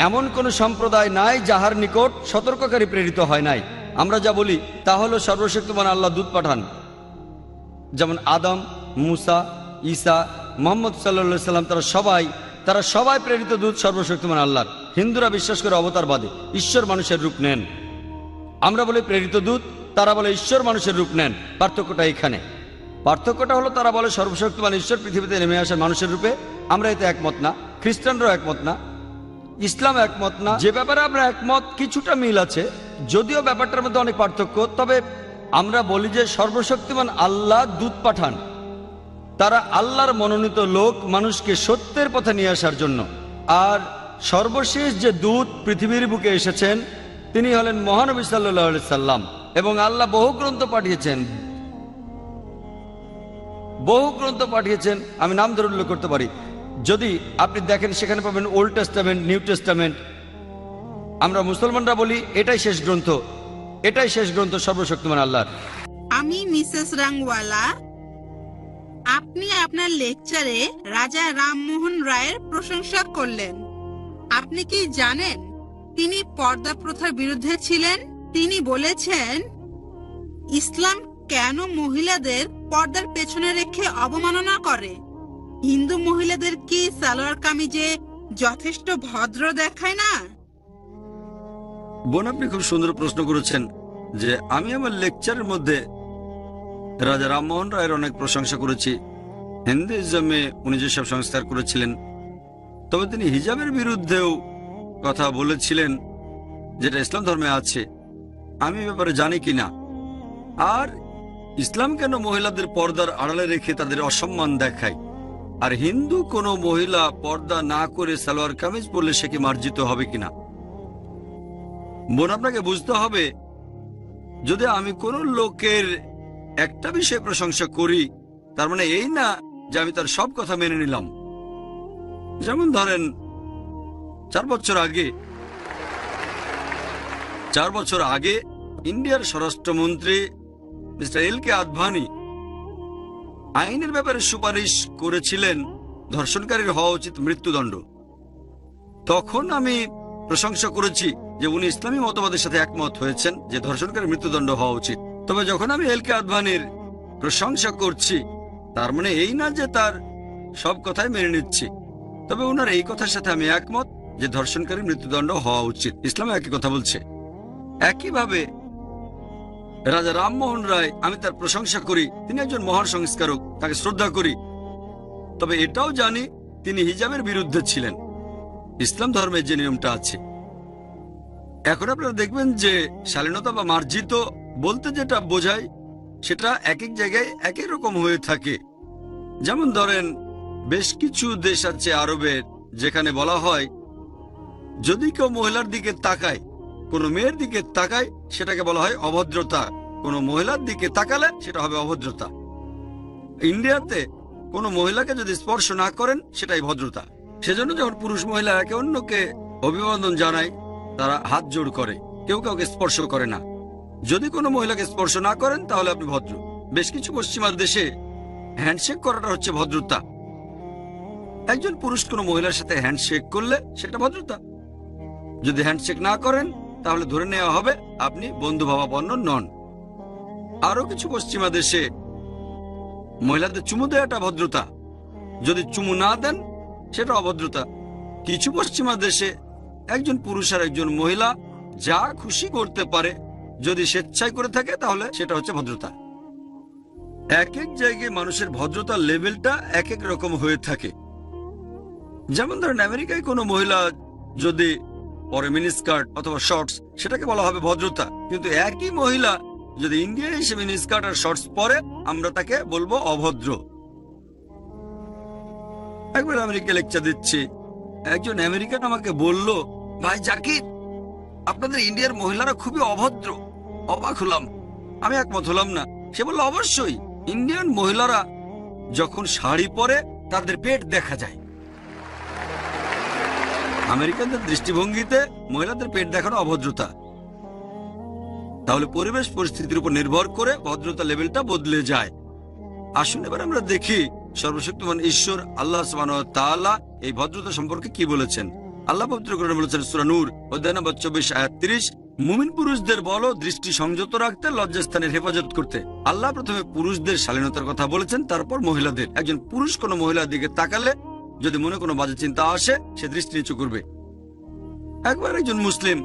এমন কোন সম্প্রদায় নাই যাহার নিকট সতর্ককারী প্রেরিত হয় নাই। আমরা যা বলি তা হলো সর্বশক্তিমান আল্লাহ দূত পাঠান। যেমন আদম, মুসা, ঈসা, মুহাম্মদ সাল্লাল্লাহু সাল্লাম, তারা সবাই প্রেরিত দূত সর্বশক্তিমান আল্লাহর। হিন্দুরা বিশ্বাস করে অবতারবাদে, ঈশ্বর মানুষের রূপ নেন। আমরা বলি প্রেরিত দূত, তারা বলে ঈশ্বর মানুষের রূপ নেন। পার্থক্যটা এখানে। পার্থক্যটা হলো তারা বলে সর্বশক্তিমান ঈশ্বর পৃথিবীতে নেমে আসেন মানুষের রূপে। আমরা এতে একমত না, খ্রিস্টানরাও একমত না, ইসলাম একমত না। যে ব্যাপারে আমরা একমত কিছুটা মিল আছে, যদিও ব্যাপারটার মধ্যে অনেক পার্থক্য, তবে আমরা বলি যে সর্বশক্তিমান আল্লাহ দূত পাঠান। তারা আল্লাহর মনোনীত লোক, মানুষকে সত্যের পথে নিয়ে আসার জন্য। আর সর্বশেষ যে দূত পৃথিবীর বুকে এসেছেন তিনি হলেন মহানবী সাল্লাল্লাহু আলাইহি সাল্লাম। এবং আল্লাহ বহু গ্রন্থ পাঠিয়েছেন। আমি নাম ধরে উল্লেখ করতে পারি। যদি আপনি দেখেন সেখানে পাবেন ওল্ড টেস্টামেন্ট, নিউ টেস্টামেন্ট। আমরা মুসলমানরা বলি এটাই শেষ গ্রন্থ, এটাই শেষ গ্রন্থ সর্বশক্তিমান আল্লাহর। আমি মিসেস রাংওয়ালা। আপনি আপনার লেকচারে রাজা রামমোহন রায়ের প্রশংসা করলেন। আপনি কি জানেন তিনি পর্দা প্রথার বিরুদ্ধে ছিলেন? তিনি বলেছেন ইসলাম কেন মহিলাদের পর্দার পেছনে রেখে অবমাননা করে? হিন্দু মহিলাদের কি সালোয়ার কামিজে যথেষ্ট ভদ্র দেখায় না? বোন, আপনি খুব সুন্দর প্রশ্ন করেছেন যে আমি আমার লেকচারের মধ্যে রাজা রামমোহন রায়ের অনেক প্রশংসা করেছি। হিন্দুইজমে উনি যেসব সংস্কার করেছিলেন, তবে তিনি হিজাবের বিরুদ্ধেও কথা বলেছিলেন, যেটা ইসলাম ধর্মে আছে। আমি ব্যাপারে জানি কিনা, আর ইসলাম কেন মহিলাদের পর্দার আড়ালে রেখে তাদের অসম্মান দেখায়, আর হিন্দু কোনো মহিলা পর্দা না করে সালোয়ার কামিজ পরলে সে কি মার্জিত হবে কিনা। বোন, আপনাকে বুঝতে হবে, যদি আমি কোনো লোকের একটা বিষয়ে প্রশংসা করি তার মানে এই না যে আমি তার সব কথা মেনে নিলাম। যেমন ধরেন 4 বছর আগে ইন্ডিয়ার স্বরাষ্ট্রমন্ত্রী মিস্টার এল.কে. আদভানি আইনের ব্যাপারে সুপারিশ করেছিলেন ধর্ষণকারীর হওয়া উচিত মৃত্যুদণ্ড। তখন আমি প্রশংসা করেছি যে উনি ইসলামী মতবাদের সাথে একমত হয়েছেন যে ধর্ষণকারীর মৃত্যুদণ্ড হওয়া উচিত। তবে যখন আমি এল.কে. আদভানির প্রশংসা করছি তার মানে এই না যে তার সব কথাই মেনে নিচ্ছি, তবে ওনার এই কথার সাথে আমি একমত যে ধর্ষণকারীর মৃত্যুদণ্ড হওয়া উচিত। ইসলামে একই কথা বলছে। একইভাবে রাজা রামমোহন রায়, আমি তার প্রশংসা করি, তিনি একজন মহান সংস্কারক, তাকে শ্রদ্ধা করি। তবে এটাও জানি তিনি হিজাবের বিরুদ্ধে ছিলেন, ইসলাম ধর্মের যে নিয়মটা আছে। এখন আপনারা দেখবেন যে শালীনতা বা মার্জিত বলতে যেটা বোঝায় সেটা এক এক জায়গায় এক এক রকম হয়ে থাকে। যেমন ধরেন বেশ কিছু দেশ আছে আরবের, যেখানে বলা হয় যদি কেউ মহিলার দিকে তাকায়, কোনো মেয়ের দিকে তাকায়, সেটাকে বলা হয় অভদ্রতা। কোনো মহিলার দিকে তাকালে সেটা হবে অভদ্রতা। ইন্ডিয়াতে কোনো মহিলাকে যদি স্পর্শ না করেন সেটাই ভদ্রতা। সেজন্য যখন পুরুষ মহিলা একে অন্যকে অভিবাদন জানায় তারা হাত জোড় করে, কেউ কাউকে স্পর্শ করে না। যদি কোনো মহিলাকে স্পর্শ না করেন তাহলে আপনি ভদ্র। বেশ কিছু পশ্চিমা দেশে হ্যান্ডশেক করাটা হচ্ছে ভদ্রতা। একজন পুরুষ কোনো মহিলার সাথে হ্যান্ডশেক করলে সেটা ভদ্রতা। যদি হ্যান্ডশেক না করেন তাহলে ধরে নেওয়া হবে আপনি বন্ধুভাবাপন্ন নন। আরো কিছু পশ্চিমা দেশে মহিলাদের চুমু দেওয়াটা ভদ্রতা, যদি চুমু না দেন সেটা অভদ্রতা। কিছু পশ্চিমা দেশে একজন পুরুষ আর একজন মহিলা যা খুশি করতে পারে, যদি স্বেচ্ছায় করে থাকে তাহলে সেটা হচ্ছে ভদ্রতা। এক এক জায়গায় মানুষের ভদ্রতার লেভেলটা এক এক রকম হয়ে থাকে। যেমন ধরেন আমেরিকায় কোনো মহিলা যদি পরে মিনিস্কার্ট অথবা শর্টস, সেটাকে বলা হবে ভদ্রতা। কিন্তু একই মহিলা যদি ইন্ডিয়ায় এসে মিনিস্কার্ট আর শর্টস পরে, আমরা তাকে বলবো অভদ্র। একবার আমেরিকা লেকচার দিচ্ছি, একজন আমেরিকান আমাকে বলল, ভাই জাকির, আপনাদের ইন্ডিয়ার মহিলারা খুবই অভদ্র। অবাক হলাম, আমি একমত হলাম না। সে বলল, অবশ্যই ইন্ডিয়ান মহিলারা যখন শাড়ি পরে তাদের পেট দেখা যায়। আমেরিকানদের দৃষ্টিভঙ্গিতে মহিলাদের পেট দেখানো অভদ্রতা। তাহলে পরিবেশ পরিস্থিতির উপর নির্ভর করে ভদ্রতা লেভেলটা বদলে যায়। আসুন এবার আমরা দেখি সর্বশক্তিমান ঈশ্বর আল্লাহ সুবহানাহু ওয়া তাআলা এই ভদ্রতা সম্পর্কে কি বলেছেন। আল্লাহ পবিত্র কোরআনে বলেছেন, সূরা নূর অধ্যায় নম্বর 24 আয়াত 30, মুমিন পুরুষদের বলো দৃষ্টি সংযত রাখতে, লজ্জাস্থানের হেফাজত করতে। আল্লাহ প্রথমে পুরুষদের শালীনতার কথা বলেছেন, তারপর মহিলাদের। একজন পুরুষ কোনো মহিলার দিকে তাকালে যদি মনে কোনো বাজে চিন্তা আসে, সে দৃষ্টি নিচু করবে। একবার একজন মুসলিম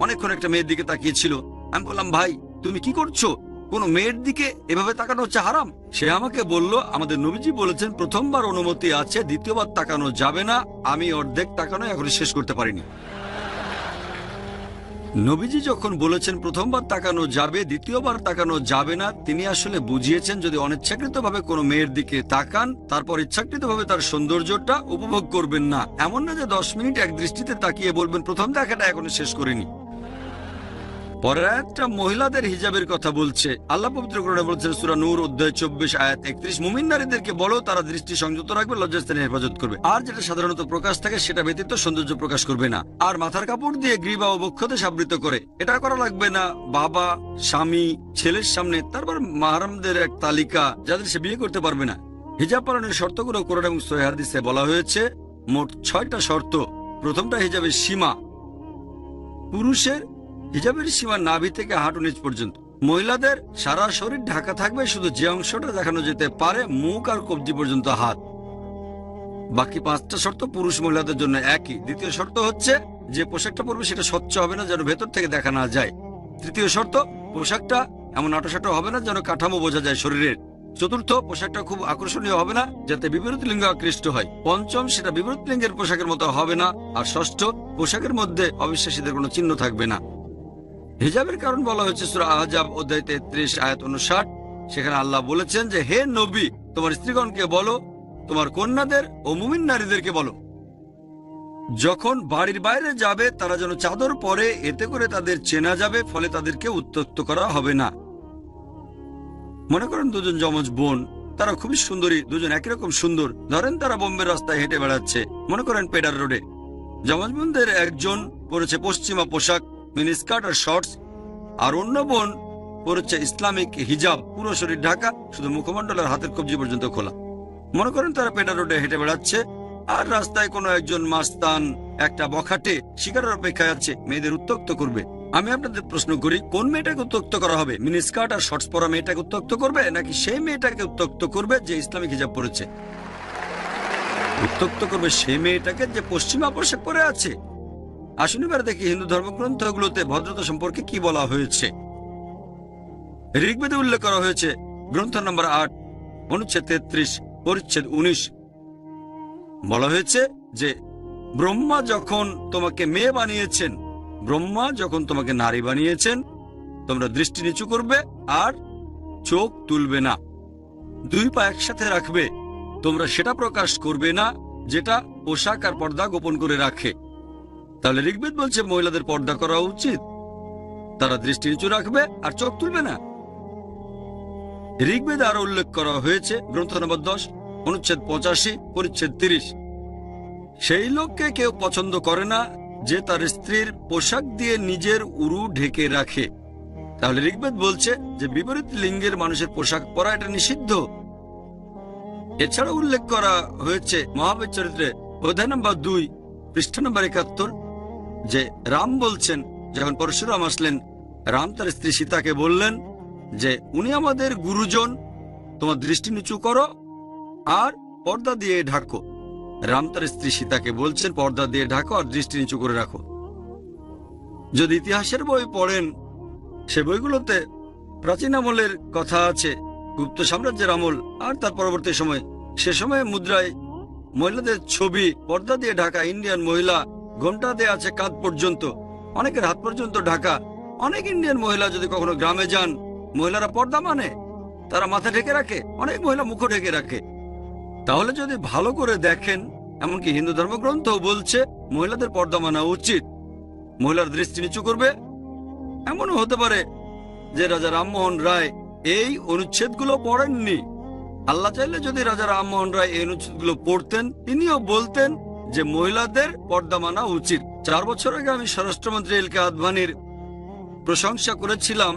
অনেকক্ষণ একটা মেয়ের দিকে তাকিয়েছিল। আমি বললাম, ভাই তুমি কি করছো? কোন মেয়ের দিকে এভাবে তাকানো হচ্ছে হারাম। সে আমাকে বলল, আমাদের নবীজি বলেছেন প্রথমবার অনুমতি আছে, দ্বিতীয়বার তাকানো যাবে না। আমি অর্ধেক তাকানো এখনো শেষ করতে পারিনি। নবীজি যখন বলেছেন প্রথমবার তাকানো যাবে, দ্বিতীয়বার তাকানো যাবে না, তিনি আসলে বুঝিয়েছেন যদি অনিচ্ছাকৃতভাবে কোনো মেয়ের দিকে তাকান, তারপর ইচ্ছাকৃতভাবে তার সৌন্দর্যটা উপভোগ করবেন না। এমন না যে 10 মিনিট এক দৃষ্টিতে তাকিয়ে বলবেন প্রথম দেখাটা এখনো শেষ করিনি। পরের আয়াতটা মহিলাদের হিজাবের কথা বলছে। আল্লাহ পবিত্র কোরআনে বলছেন, সূরা নূর অধ্যায় 24 আয়াত 31, মুমিন নারীদেরকে বলো তারা দৃষ্টি সংযত রাখবে, লজ্জাস্থানের হেফাজত করবে, আর যেটা সাধারণত প্রকাশ থাকে সেটা ব্যতীত সৌন্দর্য প্রকাশ করবে না, আর মাথার কাপড় দিয়ে গ্রীবা ও বক্ষদেশ আবৃত করে। এটা করা লাগবে না বাবা, স্বামী, ছেলের সামনে। তারপর মাহরামদের এক তালিকা যাদের সে বিয়ে করতে পারবে না। হিজাব পালনের শর্তগুলো কোরআন এবং সহিহ হাদিসে বলা হয়েছে। মোট 6টা শর্ত। প্রথমটা হিজাবের সীমা। পুরুষের হিজাবের সীমা নাভি থেকে হাঁটু নিচ পর্যন্ত। মহিলাদের সারা শরীর ঢাকা থাকবে, শুধু যে অংশটা দেখানো যেতে পারে মুখ আর কবজি পর্যন্ত হাত। বাকি 5টা শর্ত পুরুষ মহিলাদের জন্য একই। দ্বিতীয় শর্ত হচ্ছে যে পোশাকটা পরবে সেটা স্বচ্ছ হবে না, যেন ভেতর থেকে দেখা না যায়। তৃতীয় শর্ত, পোশাকটা এমন আটোসাটো হবে না যেন কাঠামো বোঝা যায় শরীরের। চতুর্থ, পোশাকটা খুব আকর্ষণীয় হবে না যাতে বিপরীত লিঙ্গ আকৃষ্ট হয়। পঞ্চম, সেটা বিপরীত লিঙ্গের পোশাকের মতো হবে না। আর ষষ্ঠ, পোশাকের মধ্যে অবিশ্বাসীদের কোনো চিহ্ন থাকবে না। হিজাবের কারণ বলা হয়েছে সূরা আহজাব অধ্যায় 33 আয়াত 59। সেখানে আল্লাহ বলেছেন যে, হে নবী, তোমার স্ত্রীগণকে বলো, তোমার কন্যাদের ও মুমিন নারীদেরকে বলো, যখন বাড়ির বাইরে যাবে তারা যেন চাদর পরে, এতে করে তাদের চেনা যাবে, ফলে তাদেরকে উত্ত্যক্ত করা হবে না। মনে করেন দুজন যমজ বোন, তারা খুবই সুন্দরী, দুজন একই রকম সুন্দর। ধরেন তারা বোম্বের রাস্তায় হেঁটে বেড়াচ্ছে, মনে করেন পেডার রোডে। যমজ বোনদের একজন পরেছে পশ্চিমা পোশাক, মিনিস্কার্ট আর শর্টস, আর অন্য বোন পরেছে ইসলামিক হিজাব, পুরো শরীর ঢাকা, শুধু মুখমণ্ডল আর হাতের কবজি পর্যন্ত খোলা। মনে করেন তারা পেডার রোডে হেঁটে বেড়াচ্ছে, আর রাস্তায় কোনো একজন মাস্তান একটা বখাটে শিকারের অপেক্ষায় আছে, মেয়েদের উত্ত্যক্ত করবে। আমি আপনাদের প্রশ্ন করি, কোন মেয়েটাকে উত্ত্যক্ত করা হবে? মিনিস্কার্ট আর শর্টস পরা মেয়েটাকে উত্ত্যক্ত করবে, নাকি সেই মেয়েটাকে উত্ত্যক্ত করবে যে ইসলামিক হিজাব পরেছে? উত্ত্যক্ত করবে সেই মেয়েটাকে যে পশ্চিমা পোশাক পরে আছে। আসুন এবার দেখি হিন্দু ধর্মগ্রন্থগুলোতে ভদ্রতা সম্পর্কে কি বলা হয়েছে। ঋগ্বেদে উল্লেখ করা হয়েছে, গ্রন্থ নম্বর 8 অনুচ্ছেদ 33 পরিচ্ছেদ 19, বলা হয়েছে যে ব্রহ্মা যখন তোমাকে মেয়ে বানিয়েছেন, ব্রহ্মা যখন তোমাকে নারী বানিয়েছেন, তোমরা দৃষ্টি নিচু করবে আর চোখ তুলবে না, 2 পা একসাথে রাখবে। তোমরা সেটা প্রকাশ করবে না যেটা পোশাক আর পর্দা গোপন করে রাখে। তাহলে ঋগ্বেদ বলছে মহিলাদের পর্দা করা উচিত, তারা দৃষ্টি নিচু রাখবে আর চোখ তুলবে না। ঋগ্বেদে আরো উল্লেখ করা হয়েছে, গ্রন্থ নম্বর 10 অনুচ্ছেদ 85 পরিচ্ছেদ 30, সেই লোককে কেউ পছন্দ করে না যে তার স্ত্রীর পোশাক দিয়ে নিজের উরু ঢেকে রাখে। তাহলে ঋগ্বেদ বলছে যে বিপরীত লিঙ্গের মানুষের পোশাক পরা এটা নিষিদ্ধ। এছাড়া উল্লেখ করা হয়েছে মহাভারত চরিত্রে অধ্যায় নম্বর 2 পৃষ্ঠা নম্বর 71, যে রাম বলছেন, যখন পরশুরাম আসলেন, রাম তার স্ত্রী সীতাকে বললেন, যে উনি আমাদের গুরুজন, তোমার দৃষ্টি নিচু করো আর পর্দা দিয়ে ঢাকো। রাম তার স্ত্রী সীতাকে বলছেন পর্দা দিয়ে ঢাকো আর দৃষ্টি নিচু করে রাখো। যদি ইতিহাসের বই পড়েন, সে বইগুলোতে প্রাচীন আমলের কথা আছে, গুপ্ত সাম্রাজ্যের আমল আর তার পরবর্তী সময়। সে সময় মুদ্রায় মহিলাদের ছবি, পর্দা দিয়ে ঢাকা ইন্ডিয়ান মহিলা, ঘোমটা দিয়ে আছে কাঁধ পর্যন্ত, অনেকের হাত পর্যন্ত ঢাকা। অনেক ইন্ডিয়ান মহিলা যদি কখনো গ্রামে যান, মহিলারা পর্দা মানে তারা মাথা ঢেকে রাখে, অনেক মহিলা মুখ ঢেকে রাখে। তাহলে যদি ভালো করে দেখেন, এমনকি হিন্দু ধর্মগ্রন্থও বলছে মহিলাদের পর্দা মানা উচিত, মহিলার দৃষ্টি নিচু করবে। এমনও হতে পারে যে রাজা রামমোহন রায় এই অনুচ্ছেদগুলো পড়েননি। আল্লাহ চাইলে যদি রাজা রামমোহন রায় এই অনুচ্ছেদগুলো পড়তেন, তিনিও বলতেন যে মহিলাদের পর্দা মানা উচিত। 4 বছর আগে আমি স্বরাষ্ট্রমন্ত্রী এল কে আদভানির প্রশংসা করেছিলাম।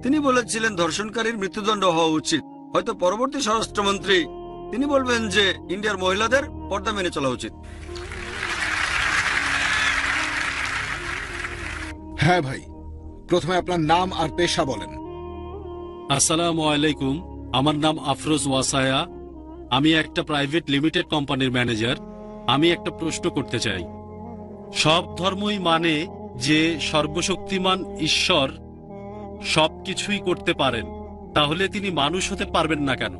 তিনি বলেছিলেন ধর্ষণকারীর মৃত্যুদণ্ড হওয়া উচিত। হয়তো পরবর্তী স্বরাষ্ট্রমন্ত্রী তিনি বলবেন যে ইন্ডিয়ার মহিলাদের পর্দা মেনে চলা উচিত। হ্যাঁ ভাই, প্রথমে আপনার নাম আর পেশা বলেন। আসসালামু আলাইকুম, আমার নাম আফরোজ ওয়াসায়া। আমি একটা প্রাইভেট লিমিটেড কোম্পানির ম্যানেজার। আমি একটা প্রশ্ন করতে চাই। সব ধর্মই মানে যে সর্বশক্তিমান ঈশ্বর সবকিছুই করতে পারেন, তাহলে তিনি মানুষ হতে পারবেন না কেন?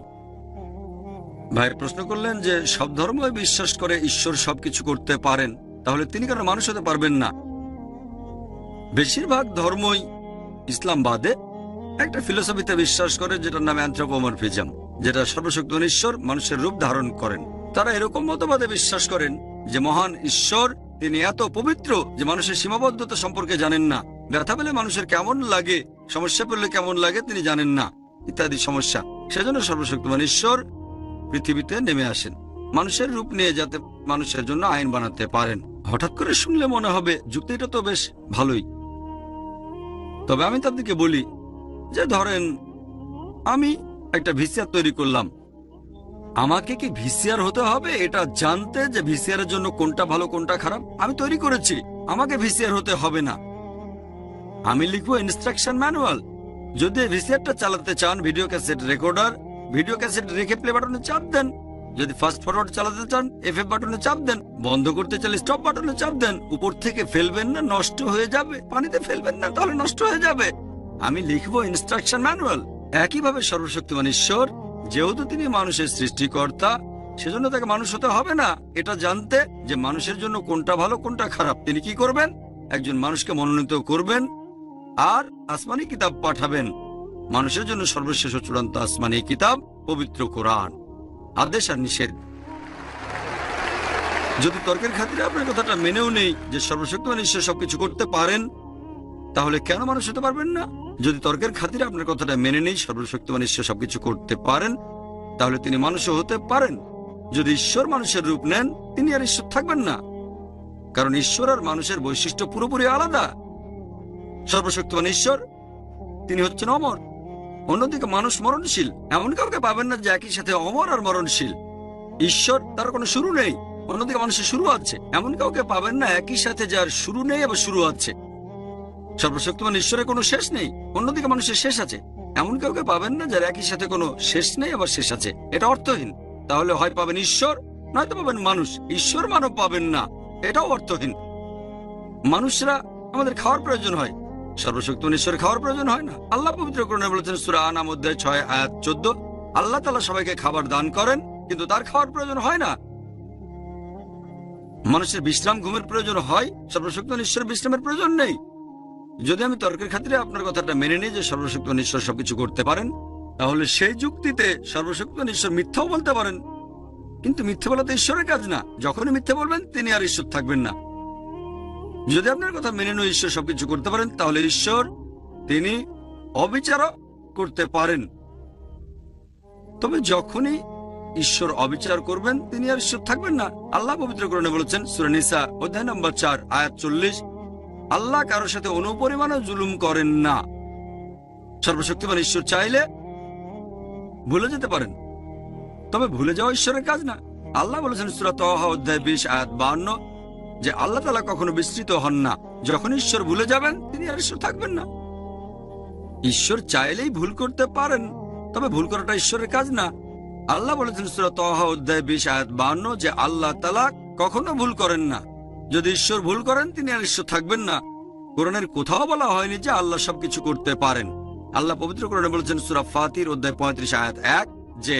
ভাই প্রশ্ন করলেন যে সব ধর্মই বিশ্বাস করে ঈশ্বর সবকিছু করতে পারেন, তাহলে তিনি কেন মানুষ হতে পারবেন না? বেশিরভাগ ধর্মই ইসলাম বাদে একটা ফিলোসফিতে বিশ্বাস করে যেটার নাম অ্যানথ্রোপোমরফিজম, যেটা সর্বশক্তিমান ঈশ্বর মানুষের রূপ ধারণ করেন। তারা এরকম মতবাদে বিশ্বাস করেন যে মহান ঈশ্বর তিনি এত পবিত্র যে মানুষের সীমাবদ্ধতা সম্পর্কে জানেন না, ব্যথা পেলে মানুষের কেমন লাগে, সমস্যা পড়লে কেমন লাগে তিনি জানেন না, ইত্যাদি সমস্যা। সেজন্য সর্বশক্তিমান ঈশ্বর পৃথিবীতে নেমে আসেন মানুষের রূপ নিয়ে, যাতে মানুষের জন্য আইন বানাতে পারেন। হঠাৎ করে শুনলে মনে হবে যুক্তিটা তো বেশ ভালোই। তবে আমি তাদেরকে বলি যে ধরেন আমি একটা ভিসিআর তৈরি করলাম, আমাকে কি ভিসিআর হতে হবে এটা জানতে যে ভিসিআর এর জন্য কোনটা ভালো কোনটা খারাপ? আমি তৈরি করেছি, আমাকে ভিসিআর হতে হবে না। আমি লিখবো ইনস্ট্রাকশন ম্যানুয়াল। যদি ভিসিআরটা চালাতে চান, video cassette recorder, video cassette রেখে প্লে বাটনে চাপ দেন। যদি ফাস্ট ফরওয়ার্ড চালাতে চান এফএফ বাটনে চাপ দেন। বন্ধ করতে চাইলে স্টপ বাটনে চাপ দেন। উপর থেকে ফেলবেন না, নষ্ট হয়ে যাবে। পানিতে ফেলবেন না, তাহলে নষ্ট হয়ে যাবে। আমি লিখবো ইনস্ট্রাকশন ম্যানুয়াল। একইভাবে সর্বশক্তিমান ঈশ্বর, যেহেতু তিনি মানুষের সৃষ্টিকর্তা, সেজন্য তাকে মানুষ হতে হবে না এটা জানতে যে মানুষের জন্য কোনটা ভালো কোনটা খারাপ। তিনি কি করবেন? একজন মানুষকে মনোনীত করবেন আর আসমানি কিতাব পাঠাবেন। মানুষের জন্য সর্বশেষ ও চূড়ান্ত আসমানি কিতাব পবিত্র কোরআন, আদেশ আর নিষেধ। যদি তর্কের খাতিরে আপনার কথাটা মেনেও নেই যে সর্বশক্তিমান ঈশ্বর সবকিছু করতে পারেন, তাহলে কেন মানুষ হতে পারবেন না? যদি তর্কের খাতিরে আপনার কথাটা মেনে নেই সর্বশক্তিমান ঈশ্বর সবকিছু করতে পারেন, তাহলে তিনি মানুষও হতে পারেন। যদি ঈশ্বর মানুষের রূপ নেন, তিনি আর ঈশ্বর থাকবেন না, কারণ ঈশ্বর আর মানুষের বৈশিষ্ট্য পুরোপুরি আলাদা। সর্বশক্তিমান ঈশ্বর তিনি হচ্ছেন অমর, অন্যদিকে মানুষ মরণশীল। এমন কাউকে পাবেন না যে একই সাথে অমর আর মরণশীল। ঈশ্বর তার কোনো শুরু নেই, অন্যদিকে মানুষের শুরু আছে। এমন কাউকে পাবেন না একই সাথে যার শুরু নেই আবার শুরু আছে। সর্বশক্তিমান ঈশ্বরের কোনো শেষ নেই, অন্যদিকে মানুষের শেষ আছে। এমন কাউকে পাবেন না যার একই সাথে কোনো শেষ নেই আবার শেষ আছে। এটা অর্থহীন। তাহলে হয় পাবেন ঈশ্বর, নয়তো পাবেন মানুষ। ঈশ্বর মানব পাবেন না, এটাও অর্থহীন। মানুষরা আমাদের খাওয়ার প্রয়োজন হয়, সর্বশক্তিমান ঈশ্বরের খাওয়ার প্রয়োজন হয় না। আল্লাহ পবিত্র কোরআনে বলেছেন সূরা আনাম অধ্যায় 6 আয়াত 14, আল্লাহ তাআলা সবাইকে খাবার দান করেন, কিন্তু তার খাওয়ার প্রয়োজন হয় না। মানুষের বিশ্রাম ঘুমের প্রয়োজন হয়, সর্বশক্তিমান ঈশ্বরের বিশ্রামের প্রয়োজন নেই। যদি আমি তর্কের খাতিরে আপনার কথাটা মেনে নিই যে সর্বশক্তিমান ঈশ্বর সবকিছু করতে পারেন, তাহলে সেই যুক্তিতে সর্বশক্তিমান ঈশ্বর মিথ্যাও বলতে পারেন, কিন্তু মিথ্যে বলা তো ঈশ্বরের কাজ না। যখনই মিথ্যে বলবেন তিনি আর ঈশ্বর থাকবেন না। যদি আপনার কথা মেনে নিয়ে ঈশ্বর সবকিছু করতে পারেন, তাহলে ঈশ্বর তিনি অবিচারও করতে পারেন। তবে যখনই ঈশ্বর অবিচার করবেন, তিনি আর ঈশ্বর থাকবেন না। আল্লাহ পবিত্র কোরআনে বলেছেন সূরা নিসা অধ্যায় নম্বর 4 আয়াত 40, আল্লাহ কারোর সাথে অনুপরিমাণও জুলুম করেন না। সর্বশক্তিমান ঈশ্বর চাইলে ভুলে যেতে পারেন, তবে ভুলে যাওয়া ঈশ্বরের কাজ না। আল্লাহ বলেছেন সূরা তাহা অধ্যায় 20 আয়াত 52 যে আল্লাহ তাআলা কখনো বিস্মৃত হন না। যখন ঈশ্বর ভুলে যাবেন, তিনি আর ঈশ্বর থাকবেন না। ঈশ্বর চাইলেই ভুল করতে পারেন, তবে ভুল করাটা ঈশ্বরের কাজ না। আল্লাহ বলেছেন সূরা তাহা অধ্যায় 20 আয়াত 52 যে আল্লাহ তাআলা কখনো ভুল করেন না। যদি ঈশ্বর ভুল করেন তিনি আর ঈশ্বর থাকবেন না। কোরআনের কোথাও বলা হয়নি যে আল্লাহ সবকিছু করতে পারেন। আল্লাহ পবিত্র কোরআনে বলেছেন সূরা ফাতির অধ্যায় 35 আয়াত 1 যে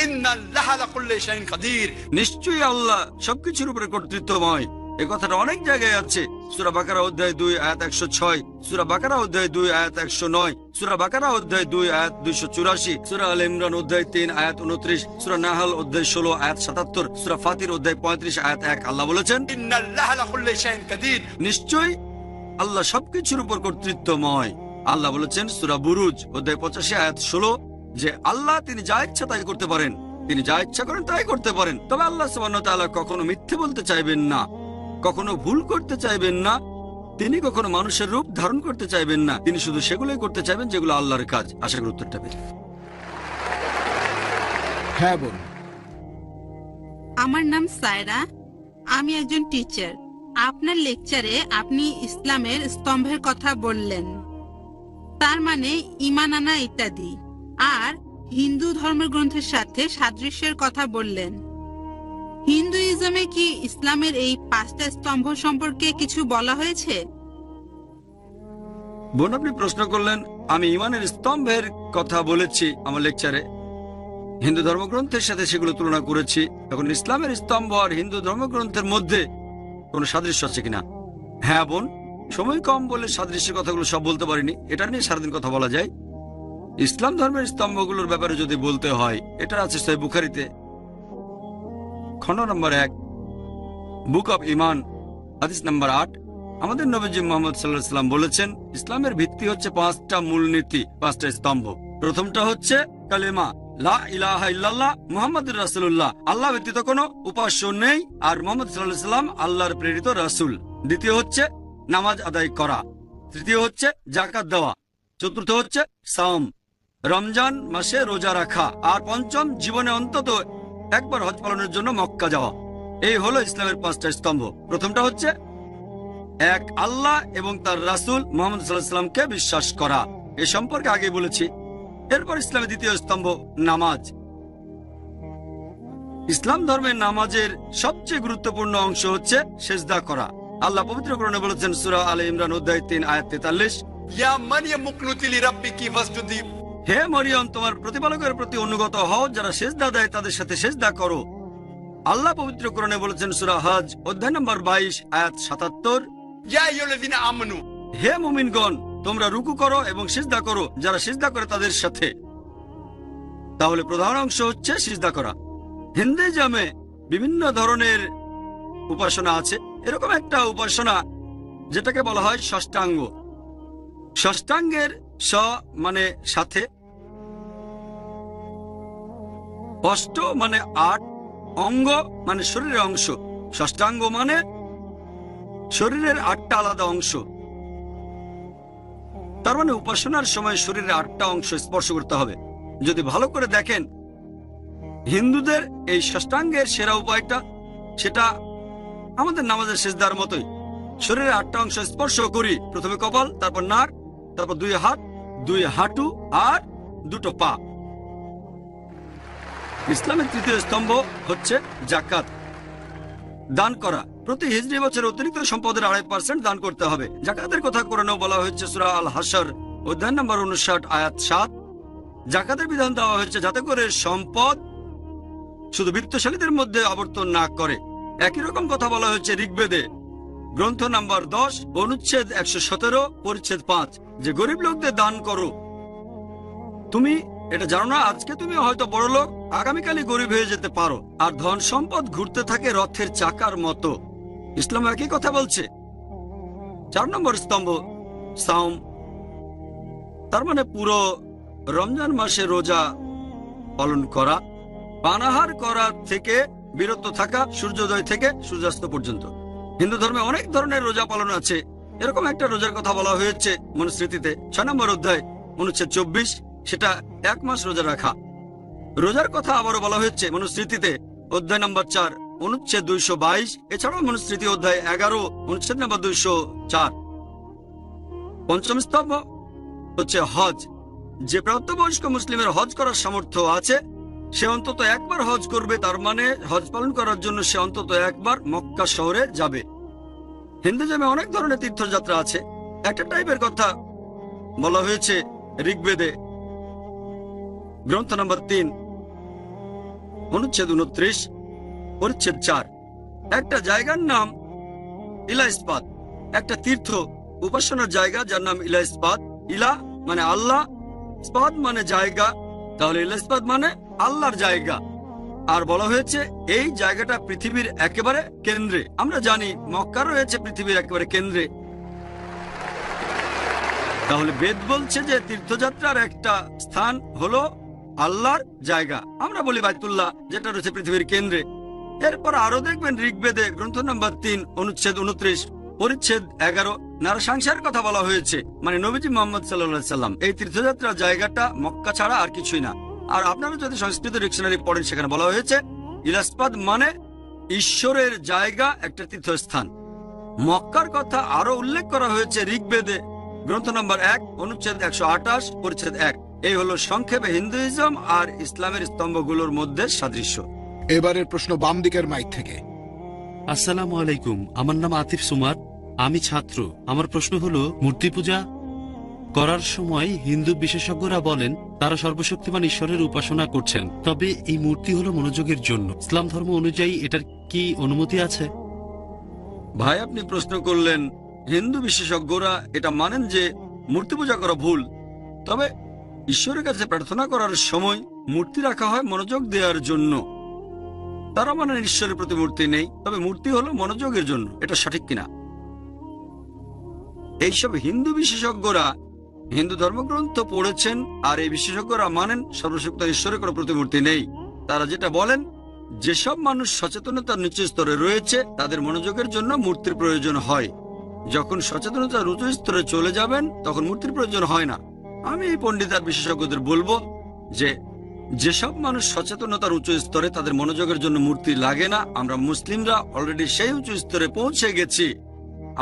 ইন্নাল্লাহা আলা কুল্লি শাইইন কাদির, নিশ্চয়ই আল্লাহ সবকিছুর উপরে কর্তৃত্বময়। এই কথাটা অনেক জায়গায় আছে। সূরা বাকারা অধ্যায় 2 আয়াত 106, সূরা বাকারা অধ্যায় 2 আয়াত 109, সূরা বাকারা অধ্যায় 2 আয়াত 284, সূরা আলে ইমরান অধ্যায় 3 আয়াত 29, সূরা নাহল অধ্যায় 16 আয়াত 77, সূরা ফাতির অধ্যায় 35 আয়াত 1 আল্লাহ বলেছেন ইন্নাল্লাহা আলা কুল্লি শাইইন কাদির, নিশ্চয়ই আল্লাহ সবকিছুর উপর কর্তৃত্বময়। আল্লাহ বলেছেন সূরা বুরুজ অধ্যায় 85 আয়াত 16 যে আল্লাহ তিনি যা ইচ্ছা তাই করতে পারেন, তিনি যা ইচ্ছা করেন তাই করতে পারেন। তবে আল্লাহ সুবহানাহু ওয়া তাআলা কখনো মিথ্যে বলতে চাইবেন না, কখনো ভুল করতে চাইবেন না, তিনি কখনো মানুষের রূপ ধারণ করতে চাইবেন না। তিনি শুধু সেগুলোই করতে চাইবেন যেগুলো আল্লাহর কাজ। আশা করি উত্তরটা পেয়ে। হ্যাঁ বোন। আমার নাম সায়রা, আমি একজন টিচার। আপনার লেকচারে আপনি ইসলামের স্তম্ভের কথা বললেন, তার মানে ঈমান আনা ইত্যাদি, আর হিন্দু ধর্মের গ্রন্থের সাথে সাদৃশ্যের কথা বললেন। হিন্দুইজমে কি ইসলামের এই 5টা স্তম্ভ সম্পর্কে কিছু বলা হয়েছে? বোন আপনি প্রশ্ন করলেন, আমি ঈমানের স্তম্ভের কথা বলেছি আমার লেকচারে, হিন্দু ধর্মগ্রন্থের সাথে সেগুলো তুলনা করেছি। এখন ইসলামের স্তম্ভ আর হিন্দু ধর্মগ্রন্থের মধ্যে কোনো সাদৃশ্য আছে কিনা? হ্যাঁ বোন, সময় কম বলে সাদৃশ্যের কথাগুলো সব বলতে পারিনি, এটা নিয়ে সারাদিন কথা বলা যায়। ইসলাম ধর্মের স্তম্ভগুলোর ব্যাপারে যদি বলতে হয়, এটা আছে সহিহ বুখারীতে খণ্ড নম্বর 1 বুক অব ঈমান হাদিস নম্বর 8। আমাদের নবীজি মুহাম্মদ সাল্লাল্লাহু আলাইহি ওয়াসাল্লাম বলেছেন ইসলামের ভিত্তি হচ্ছে 5টা মূলনীতি, 5টা স্তম্ভ। প্রথমটা হচ্ছে কালেমা লা ইলাহা ইল্লাল্লাহ মুহাম্মাদুর রাসূলুল্লাহ, আল্লাহ ব্যতীত কোনো উপাস্য নেই আর মুহাম্মদ সাল্লাল্লাহু আলাইহি ওয়াসাল্লাম আল্লাহর প্রেরিত রাসূল। দ্বিতীয় হচ্ছে নামাজ আদায় করা, তৃতীয় হচ্ছে যাকাত দেওয়া, চতুর্থ হচ্ছে সাওম রমজান মাসে রোজা রাখা, আর পঞ্চম জীবনে অন্তত একবার হজ পালনের জন্য মক্কা যাওয়া। এই হলো ইসলামের 5টা স্তম্ভ। প্রথমটা হচ্ছে এক আল্লাহ এবং তার রাসূল মুহাম্মদ সাল্লাল্লাহু আলাইহি ওয়াসাল্লামকে বিশ্বাস করা, এ সম্পর্কে আগে বলেছি। এরপর ইসলামের দ্বিতীয় স্তম্ভ নামাজ। ইসলাম ধর্মের নামাজের সবচেয়ে গুরুত্বপূর্ণ অংশ হচ্ছে সিজদা করা। আল্লাহ পবিত্র কোরআনে বলেছেন সূরা আলে ইমরান অধ্যায় 3 আয়াত 43, ইয়া মারইয়াম মুকনুতি লিরাব্বিকি ফাসজুদি, হে মরিয়ম তোমার প্রতিপালকের প্রতি অনুগত হও, যারা সিজদা দেয় তাদের সাথে সিজদা করো। আল্লাহ পবিত্র কোরআনে বলেছেন সূরা হজ অধ্যায় নম্বর 22 আয়াত 77, ইয়া আইয়ুহাল্লাযীনা আমানু, হে মুমিনগণ তোমরা রুকু করো এবং সিজদা করো, যারা সিজদা করে তাদের সাথে। তাহলে প্রধান অংশ হচ্ছে সিজদা করা। হিন্দুইজমে বিভিন্ন ধরনের উপাসনা আছে। এরকম একটা উপাসনা যেটাকে বলা হয় ষষ্ঠাঙ্গ। ষষ্ঠাঙ্গের স মানে সাথে, অষ্ট মানে 8, অঙ্গ মানে শরীরের অংশ। ষষ্ঠাঙ্গ মানে শরীরের 8টা আলাদা অংশ। তার মানে উপাসনার সময় শরীরের 8টা অংশ স্পর্শ করতে হবে। যদি ভালো করে দেখেন হিন্দুদের এই ষষ্ঠাঙ্গের সেরা উপায়টা, সেটা আমাদের নামাজের সিজদার মতোই। শরীরের 8টা অংশ স্পর্শ করি, প্রথমে কপাল, তারপর নাক, তারপর 2 হাত, 2 হাঁটু আর 2টো পা। ইসলামের তৃতীয় স্তম্ভ হচ্ছে যাকাত, দান করা। প্রতি হিজরি বছর অতিরিক্ত সম্পদের 2.5% দান করতে হবে। যাকাতের কথা কোরআনেও বলা হয়েছে সূরা আল হাশর অধ্যায় নম্বর 59 আয়াত 7। যাকাতের বিধান দেওয়া হয়েছে যাতে করে সম্পদ শুধু বিত্তশালীদের মধ্যে আবর্তন না করে। একই রকম কথা বলা হয়েছে ঋগ্বেদে গ্রন্থ নাম্বার 10 অনুচ্ছেদ 117 পরিচ্ছেদ 5 যে গরিব লোকদের দান করো। তুমি এটা জানো না, আজকে তুমি হয়তো বড় লোক, আগামীকালই গরিব হয়ে যেতে পারো। আর ধন সম্পদ ঘুরতে থাকে রথের চাকার মতো। ইসলাম একই কথা বলছে। 4 নম্বর স্তম্ভ সাওম, তার মানে পুরো রমজান মাসে রোজা পালন করা, পানাহার করা থেকে বিরত থাকা সূর্যোদয় থেকে সূর্যাস্ত পর্যন্ত। হিন্দু ধর্মে অনেক ধরনের রোজা পালন আছে। এরকম একটা রোজার কথা বলা হয়েছে মনুস্মৃতিতে 6 নম্বর অধ্যায় অনুচ্ছেদ 24, সেটা 1 মাস রোজা রাখা। রোজার কথা আবারও বলা হয়েছে মনুস্মৃতিতে অধ্যায় নম্বর 4 অনুচ্ছেদ 222, এছাড়াও মনুস্মৃতি অধ্যায় 11 অনুচ্ছেদ নম্বর 204। পঞ্চম স্তম্ভ হচ্ছে হজ। যে প্রাপ্তবয়স্ক মুসলিমের হজ করার সামর্থ্য আছে সে অন্তত একবার হজ করবে, তার মানে হজ পালন করার জন্য সে অন্তত একবার মক্কা শহরে যাবে। হিন্দুজমে অনেক ধরনের তীর্থযাত্রা আছে। একটা টাইপের কথা বলা হয়েছে ঋগ্বেদে গ্রন্থ নম্বর 3 অনুচ্ছেদ 29 পরিচ্ছেদ 4। একটা জায়গার নাম ইলাইসপাত, একটা তীর্থ উপাসনার জায়গা যার নাম ইলাইসপাত। ইলা মানে আল্লাহ, স্পাদ মানে জায়গা, তাহলে ইলাইসপাত মানে আল্লাহর জায়গা। আর বলা হয়েছে এই জায়গাটা পৃথিবীর একেবারে কেন্দ্রে। আমরা জানি মক্কা রয়েছে পৃথিবীর একেবারে কেন্দ্রে। তাহলে বেদ বলছে যে তীর্থযাত্রার একটা স্থান হলো আল্লাহর জায়গা। আমরা বলি বাইতুল্লাহ, যেটা রয়েছে পৃথিবীর কেন্দ্রে। এরপর আরো দেখবেন ঋগ্বেদে গ্রন্থ নম্বর 3 অনুচ্ছেদ 29 পরিচ্ছেদ 11 নারসাংসার কথা বলা হয়েছে, মানে নবীজি মোহাম্মদ সাল্লাল্লাহু সাল্লাম। এই তীর্থযাত্রার জায়গাটা মক্কা ছাড়া আর কিছুই না। আর আপনারা যদি সংস্কৃত ডিকশনারি পড়েন সেখানে বলা হয়েছে ইলাসপাদ মানে ঈশ্বরের জায়গা, একটা তীর্থস্থান। মক্কার কথা আরো উল্লেখ করা হয়েছে ঋগ্বেদে গ্রন্থ নম্বর 1 অনুচ্ছেদ 128 পরিচ্ছেদ 1। এই হলো সংক্ষেপে হিন্দুইজম আর ইসলামের স্তম্ভগুলোর মধ্যে সাদৃশ্য। এবারের প্রশ্ন বাম দিকের মাইক থেকে। আসসালামু আলাইকুম, আমার নাম আতিফ সুমার, আমি ছাত্র। আমার প্রশ্ন হলো, মূর্তি পূজা করার সময় হিন্দু বিশেষজ্ঞরা বলেন তারা সর্বশক্তিমান ঈশ্বরের উপাসনা করছেন, তবে এই মূর্তি হলো মনোযোগের জন্য। ইসলাম ধর্ম অনুযায়ী এটার কি অনুমতি আছে? ভাই, আপনি প্রশ্ন করলেন হিন্দু বিশেষজ্ঞরা এটা মানেন যে মূর্তি পূজা করা ভুল, তবে ঈশ্বরের কাছে প্রার্থনা করার সময় মূর্তি রাখা হয় মনোযোগ দেওয়ার জন্য। তারা মানেন ঈশ্বরের প্রতি মূর্তি নেই, তবে মূর্তি হলো মনোযোগের জন্য। এটা সঠিক কিনা? এইসব হিন্দু বিশেষজ্ঞরা হিন্দু ধর্মগ্রন্থ পড়েছেন, আর এই বিশেষজ্ঞরা মানেন সর্বশক্ত ঈশ্বরের কোনো প্রতিমূর্তি নেই। তারা যেটা বলেন, যেসব মানুষ সচেতনতার নিচু স্তরে রয়েছে তাদের মনোযোগের জন্য মূর্তির প্রয়োজন হয়। যখন সচেতনতার উঁচু স্তরে চলে যাবেন তখন মূর্তির প্রয়োজন হয় না। আমি এই পণ্ডিত আর বিশেষজ্ঞদের বলবো যে যেসব মানুষ সচেতনতার উঁচু স্তরে তাদের মনোযোগের জন্য মূর্তি লাগে না। আমরা মুসলিমরা অলরেডি সেই উঁচু স্তরে পৌঁছে গেছি,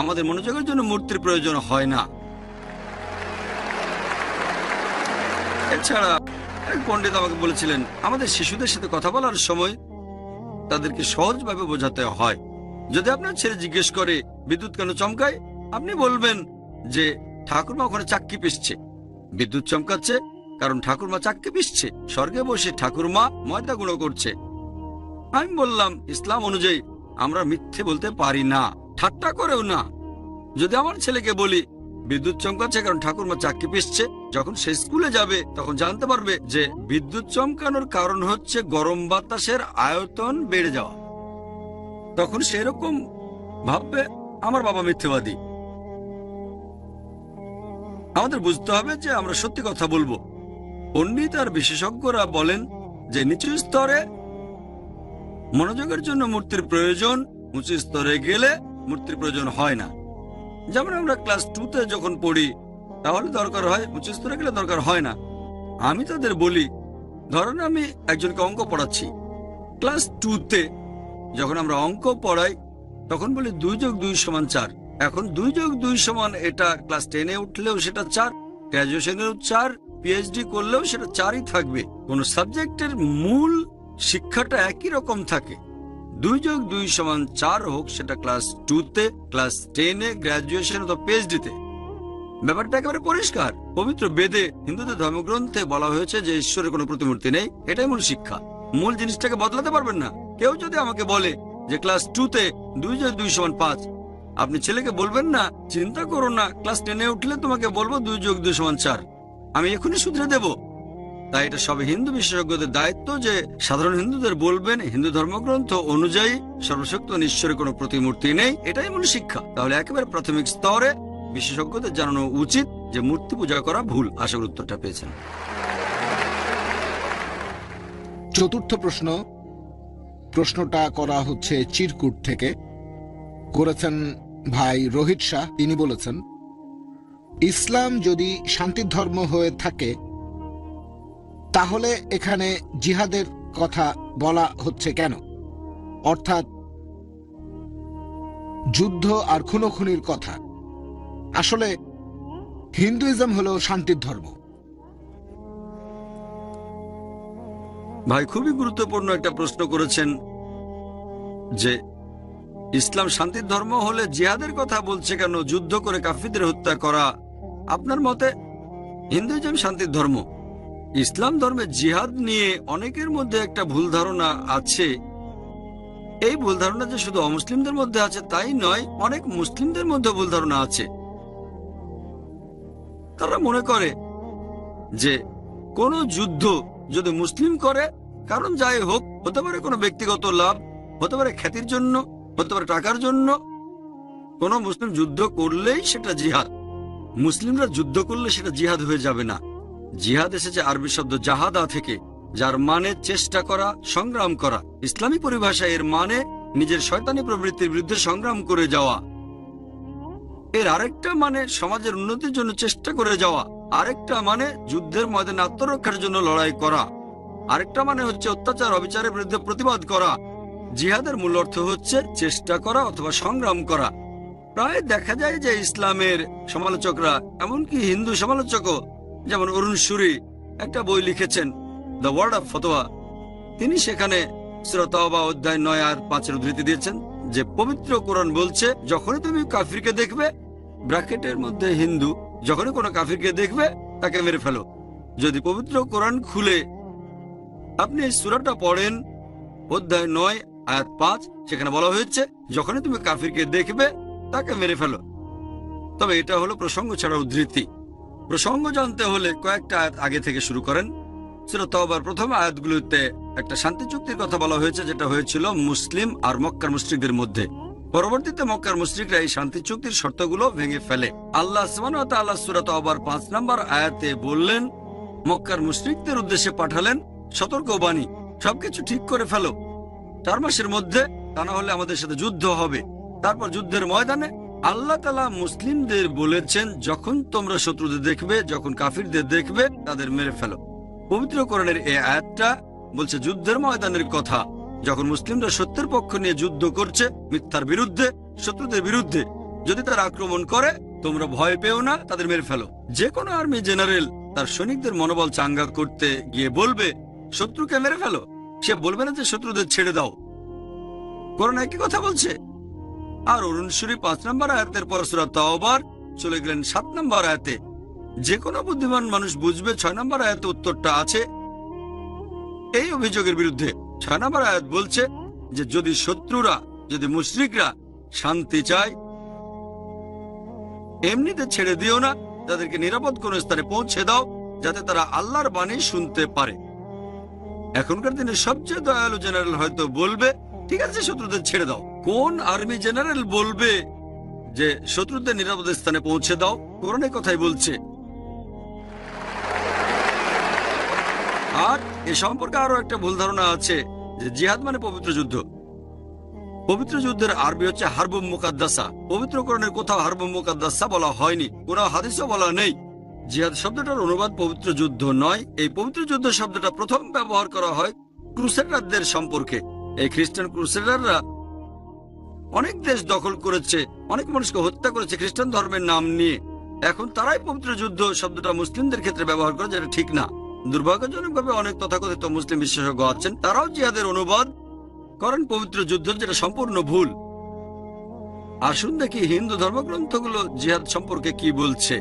আমাদের মনোযোগের জন্য মূর্তির প্রয়োজন হয় না। এছাড়া এক পণ্ডিত আমাকে বলেছিলেন আমাদের শিশুদের সাথে কথা বলার সময় তাদেরকে সহজভাবে বোঝাতে হয়। যদি আপনার ছেলে জিজ্ঞেস করে বিদ্যুৎ কেন চমকায়, আপনি বলবেন যে ঠাকুরমা ওখানে চাক্কি পিষছে। বিদ্যুৎ চমকাচ্ছে কারণ ঠাকুরমা চাক্কি পিষছে, স্বর্গে বসে ঠাকুরমা ময়দা গুঁড়ো করছে। আমি বললাম ইসলাম অনুযায়ী আমরা মিথ্যে বলতে পারি না, ঠাট্টা করেও না। যদি আমার ছেলেকে বলি বিদ্যুৎ চমকাচ্ছে কারণ ঠাকুরমা চাক্কি পিষছে, যখন সে স্কুলে যাবে তখন জানতে পারবে যে বিদ্যুৎ চমকানোর কারণ হচ্ছে গরম বাতাসের আয়তন বেড়ে যাওয়া। তখন সেরকম ভাববে আমার বাবা মিথ্যেবাদী। আমাদের বুঝতে হবে যে আমরা সত্যি কথা বলবো। পণ্ডিত আর বিশেষজ্ঞরা বলেন যে নিচু স্তরে মনোযোগের জন্য মূর্তির প্রয়োজন, উঁচু স্তরে গেলে মূর্তির প্রয়োজন হয় না। যেমন আমরা ক্লাস 2তে যখন পড়ি তাহলে দরকার হয়, উঁচু স্তরে গেলে দরকার হয় না। আমি তাদের বলি, ধরেন আমি একজনকে অঙ্ক পড়াচ্ছি ক্লাস 2তে, যখন আমরা অঙ্ক পড়াই তখন বলি 2 যোগ 2 সমান 4। এখন 2 যোগ 2 সমান এটা ক্লাস 10-এ উঠলেও সেটা 4, গ্র্যাজুয়েশনেও 4, পিএইচডি করলেও সেটা 4ই থাকবে। কোন সাবজেক্টের মূল শিক্ষাটা একই রকম থাকে। 2 যোগ 2 সমান 4 হোক সেটা ক্লাস 2তে, ক্লাস 10-এ, গ্র্যাজুয়েশন অথবা পিএইচডিতে। ব্যাপারটা একেবারে পরিষ্কার। পবিত্র বেদে হিন্দুদের ধর্মগ্রন্থে বলা হয়েছে যে ঈশ্বরের কোনো প্রতিমূর্তি নেই। এটাই মূল শিক্ষা। মূল জিনিসটাকে বদলাতে পারবেন না। কেউ যদি আমাকে বলে যে ক্লাস 2তে 2 যোগ 2 সমান 5, আপনি ছেলেকে বলবেন না চিন্তা করো না, ক্লাস 10-এ উঠলে তোমাকে বলবো 2 যোগ 2 সমান 4, আমি এখনই শুধরে দেব। তাই এটা সব হিন্দু বিশেষজ্ঞদের দায়িত্ব যে সাধারণ হিন্দুদের বলবেন হিন্দু ধর্মগ্রন্থ অনুযায়ী সর্বশক্ত ঈশ্বরের কোনো প্রতিমূর্তি নেই। এটাই মূল শিক্ষা। তাহলে একেবারে প্রাথমিক স্তরে বিশেষজ্ঞদের জানানো উচিত যে মূর্তি পূজা করা ভুল। আশা করি উত্তরটা পেয়েছেন। চতুর্থ প্রশ্ন, প্রশ্নটা করা হচ্ছে চিরকুট থেকে, করেছেন ভাই রোহিত শাহ। তিনি বলেছেন, ইসলাম যদি শান্তির ধর্ম হয়ে থাকে তাহলে এখানে জিহাদের কথা বলা হচ্ছে কেন? অর্থাৎ যুদ্ধ আর খুনোখুনির কথা। আসলে হিন্দুইজম হলো শান্তির ধর্ম। ভাই খুবই গুরুত্বপূর্ণ একটা প্রশ্ন করেছেন যে ইসলাম শান্তির ধর্ম হলে জিহাদের কথা বলছে কেন, যুদ্ধ করে কাফিরদের হত্যা করা? আপনার মতে হিন্দুইজম শান্তির ধর্ম। ইসলাম ধর্মে জিহাদ নিয়ে অনেকের মধ্যে একটা ভুল ধারণা আছে। এই ভুল ধারণা যে শুধু অমুসলিমদের মধ্যে আছে তাই নয়, অনেক মুসলিমদের মধ্যে ভুল ধারণা আছে। তারা মনে করে যে কোনো যুদ্ধ যদি মুসলিম করে, কারণ যাই হোক, হতে পারে কোনো ব্যক্তিগত লাভ, হতে পারে খ্যাতির জন্য, হতে পারে টাকার জন্য, কোনো মুসলিম যুদ্ধ করলেই সেটা জিহাদ। মুসলিমরা যুদ্ধ করলে সেটা জিহাদ হয়ে যাবে না। জিহাদ এসেছে আরবি শব্দ জাহাদা থেকে, যার মানে চেষ্টা করা, সংগ্রাম করা। ইসলামী পরিভাষায় এর মানে নিজের শয়তানি প্রবৃত্তির বিরুদ্ধে সংগ্রাম করে যাওয়া। এর আরেকটা মানে সমাজের উন্নতির জন্য চেষ্টা করে যাওয়া, আরেকটা মানে যুদ্ধের ময়দানে আত্মরক্ষার জন্য লড়াই করা, আরেকটা মানে হচ্ছে অত্যাচার অবিচারের বিরুদ্ধে প্রতিবাদ করা। জিহাদের মূল অর্থ হচ্ছে চেষ্টা করা অথবা সংগ্রাম করা। প্রায় দেখা যায় যে ইসলামের সমালোচকরা, এমনকি হিন্দু সমালোচকও, যেমন অরুণ সুরি একটা বই লিখেছেন দ্য ওয়ার্ড অফ ফতোয়া, তিনি সেখানে সূরা তাওবা অধ্যায় 9 আর 5 উদ্ধৃতি দিয়েছেন যে পবিত্র কোরআন বলছে যখনই তুমি কাফিরকে দেখবে, ব্র্যাকেটের মধ্যে হিন্দু, যখনই কোনো কাফিরকে দেখবে তাকে মেরে ফেলো। যদি পবিত্র কোরআন খুলে আপনি এই সূরাটা পড়েন, অধ্যায় 9 আয়াত 5, সেখানে বলা হয়েছে যখনই তুমি কাফিরকে দেখবে তাকে মেরে ফেলো। তবে এটা হলো প্রসঙ্গ ছাড়া উদ্ধৃতি। প্রসঙ্গ জানতে হলে কয়েকটা আয়াত আগে থেকে শুরু করেন। সূরা তাওবার প্রথম আয়াতগুলোতে একটা শান্তি চুক্তির কথা বলা হয়েছে, যেটা হয়েছিল মুসলিম আর মক্কার মুশরিকদের মধ্যে। পরবর্তীতে মক্কার মুশরিকরা এই শান্তি চুক্তির শর্তগুলো ভেঙে ফেলে। আল্লাহ সুবহানাহু ওয়া তাআলা সূরা তাওবার 5 নম্বর আয়াতে বললেন, মক্কার মুশরিকদের উদ্দেশ্যে পাঠালেন সতর্কবাণী, সবকিছু ঠিক করে ফেলো 4 মাসের মধ্যে, তা না হলে আমাদের সাথে যুদ্ধ হবে। তারপর যুদ্ধের ময়দানে আল্লাহ তাআলা মুসলিমদের বলেছেন যখন তোমরা শত্রুদের দেখবে, যখন কাফিরদের দেখবে, তাদের মেরে ফেলো। পবিত্র কোরআনের এই আয়াতটা বলছে যুদ্ধের ময়দানের কথা, যখন মুসলিমরা সত্যের পক্ষ নিয়ে যুদ্ধ করছে, মিথ্যার বিরুদ্ধে, শত্রুদের বিরুদ্ধে। যদি তারা আক্রমণ করে, তোমরা ভয় পেও না, তাদের মেরে ফেলো। যে কোনো আর্মি জেনারেল তার সৈনিকদের মনোবল চাঙ্গা করতে গিয়ে বলবে শত্রুকে মেরে ফেলো, সে বলবে না যে শত্রুদের ছেড়ে দাও। কোরআন একই কথা বলছে। আর অরুণ সুরি 5 নম্বর আয়াতের পর সূরা তাওবার চলে গেলেন 7 নম্বর আয়াতে। যে কোনো বুদ্ধিমান মানুষ বুঝবে 6 নম্বর আয়াতে উত্তরটা আছে এই অভিযোগের বিরুদ্ধে। 6 নম্বর আয়াত বলছে যে যদি শত্রুরা, যদি মুশরিকরা শান্তি চায়, এমনিতে ছেড়ে দিও না, তাদেরকে নিরাপদ কোন স্থানে পৌঁছে দাও যাতে তারা আল্লাহর বাণী শুনতে পারে। এখনকার দিনে সবচেয়ে দয়ালু জেনারেল হয়তো বলবে ঠিক আছে শত্রুদের ছেড়ে দাও। কোন আর্মি জেনারেল বলবে যে শত্রুদের নিরাপদ স্থানে পৌঁছে দাও? কোরআনের কথাই বলছে। আর এ সম্পর্কে আরো একটা ভুল ধারণা আছে যে জিহাদ মানে পবিত্র যুদ্ধ। পবিত্র যুদ্ধের আরবি হচ্ছে হারবুম মুকাদ্দাসা। পবিত্র কোরআনের কোথাও হারবুম মুকাদ্দাসা বলা হয়নি, কোন হাদিসও বলা নেই। জিহাদ শব্দটার অনুবাদ পবিত্র যুদ্ধ নয়। এই পবিত্র যুদ্ধ শব্দটা প্রথম ব্যবহার করা হয় ক্রুসেডারদের সম্পর্কে। এই খ্রিস্টান ক্রুসেডাররা অনেক দেশ দখল করেছে, অনেক মানুষকে হত্যা করেছে খ্রিস্টান ধর্মের নাম নিয়ে। এখন তারাই পবিত্র যুদ্ধ শব্দটা মুসলিমদের ক্ষেত্রে ব্যবহার করে, যেটা ঠিক না। দুর্ভাগ্যজনকভাবে অনেক তথাকথিত মুসলিম বিশেষজ্ঞ আছেন, তারাও জিহাদের অনুবাদ করেন পবিত্র যুদ্ধ, যেটা সম্পূর্ণ ভুল। আসুন দেখি হিন্দু ধর্মগ্রন্থগুলো জিহাদ সম্পর্কে কি বলছে।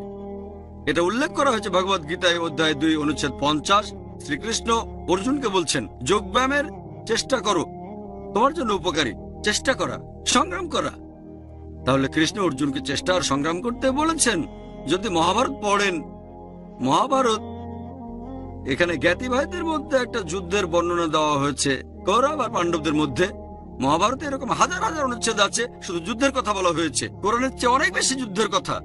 এটা উল্লেখ করা হয়েছে ভগবত গীতায় অধ্যায় 2 অনুচ্ছেদ 50। শ্রীকৃষ্ণ অর্জুনকে বলছেন যোগব্যায়ামের চেষ্টা করো, তোমার জন্য উপকারী। চেষ্টা করা, সংগ্রাম করা। তাহলে কৃষ্ণ অর্জুনকে চেষ্টা আর সংগ্রাম করতে বলেছেন। যদি মহাভারত পড়েন, মহাভারত এখানে জ্ঞাতি ভাইদের মধ্যে একটা যুদ্ধের বর্ণনা দেওয়া হয়েছে, কৌরব আর পাণ্ডবদের মধ্যে। মহাভারতে এরকম হাজার হাজার অনুচ্ছেদ আছে, শুধু যুদ্ধের কথা বলা হয়েছে। কোরআনের চেয়ে অনেক বেশি যুদ্ধের কথা।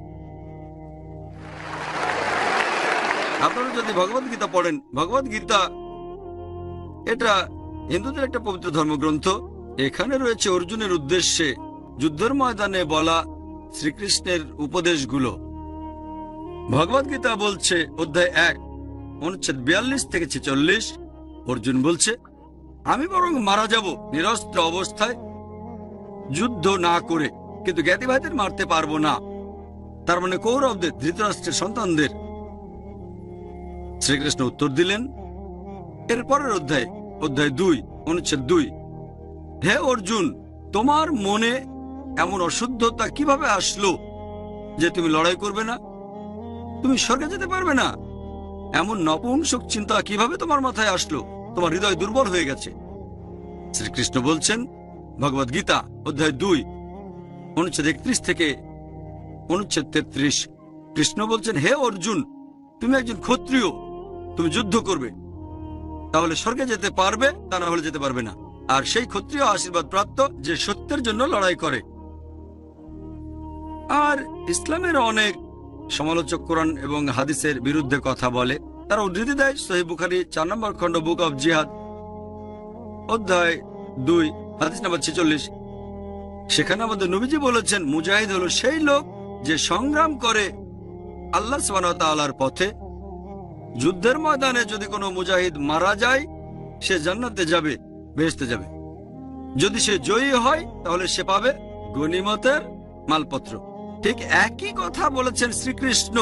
আপনারা যদি ভগবত গীতা পড়েন, ভগবত গীতা এটা হিন্দুদের একটা পবিত্র ধর্মগ্রন্থ। এখানে রয়েছে অর্জুনের উদ্দেশ্যে যুদ্ধের ময়দানে বলা শ্রীকৃষ্ণের উপদেশগুলো। ভগবত গীতা বলছে অধ্যায় 1 অনুচ্ছেদ 42 থেকে 46, অর্জুন বলছে আমি বরং মারা যাব নিরস্ত্র অবস্থায়, যুদ্ধ না করে, কিন্তু জ্ঞাতি ভাইদের মারতে পারবো না। তার মানে কৌরবদের, ধৃতরাষ্ট্রের সন্তানদের। শ্রীকৃষ্ণ উত্তর দিলেন এর পরের অধ্যায়, অধ্যায় 2, অনুচ্ছেদ 2, হে অর্জুন, তোমার মনে এমন অশুদ্ধতা কিভাবে আসলো যে তুমি লড়াই করবে না, তুমি স্বর্গে যেতে পারবে না? এমন নপুংসক চিন্তা কিভাবে তোমার মাথায় আসলো? তোমার হৃদয় দুর্বল হয়ে গেছে। শ্রীকৃষ্ণ বলছেন ভগবদ গীতা অধ্যায় 2, অনুচ্ছেদ 31 থেকে অনুচ্ছেদ 33, কৃষ্ণ বলছেন হে অর্জুন, তুমি একজন ক্ষত্রিয়, তুমি যুদ্ধ করবে, তাহলে স্বর্গে যেতে পারবে, তা না হলে যেতে পারবে না। আর সেই ক্ষত্রিয় আশীর্বাদ প্রাপ্ত যে সত্যের জন্য লড়াই করে। আর ইসলামের অনেক সমালোচক কোরআন এবং হাদিসের বিরুদ্ধে কথা বলে, তারা উদ্ধৃতি দেয় সহিহ বুখারী 4 নম্বর খণ্ড, বুক অব জিহাদ অধ্যায় 2, হাদিস নম্বর 46। সেখানে আমাদের নবীজি বলেছেন মুজাহিদ হলো সেই লোক যে সংগ্রাম করে আল্লাহ সুবহানাহু ওয়া তাআলার পথে। যুদ্ধের ময়দানে যদি কোনো মুজাহিদ মারা যায়, সে জান্নাতে যাবে, বেহেশতে যাবে। যদি সে জয়ী হয় তাহলে সে পাবে গনিমতের মালপত্র। ঠিক একই কথা বলেছেন শ্রীকৃষ্ণ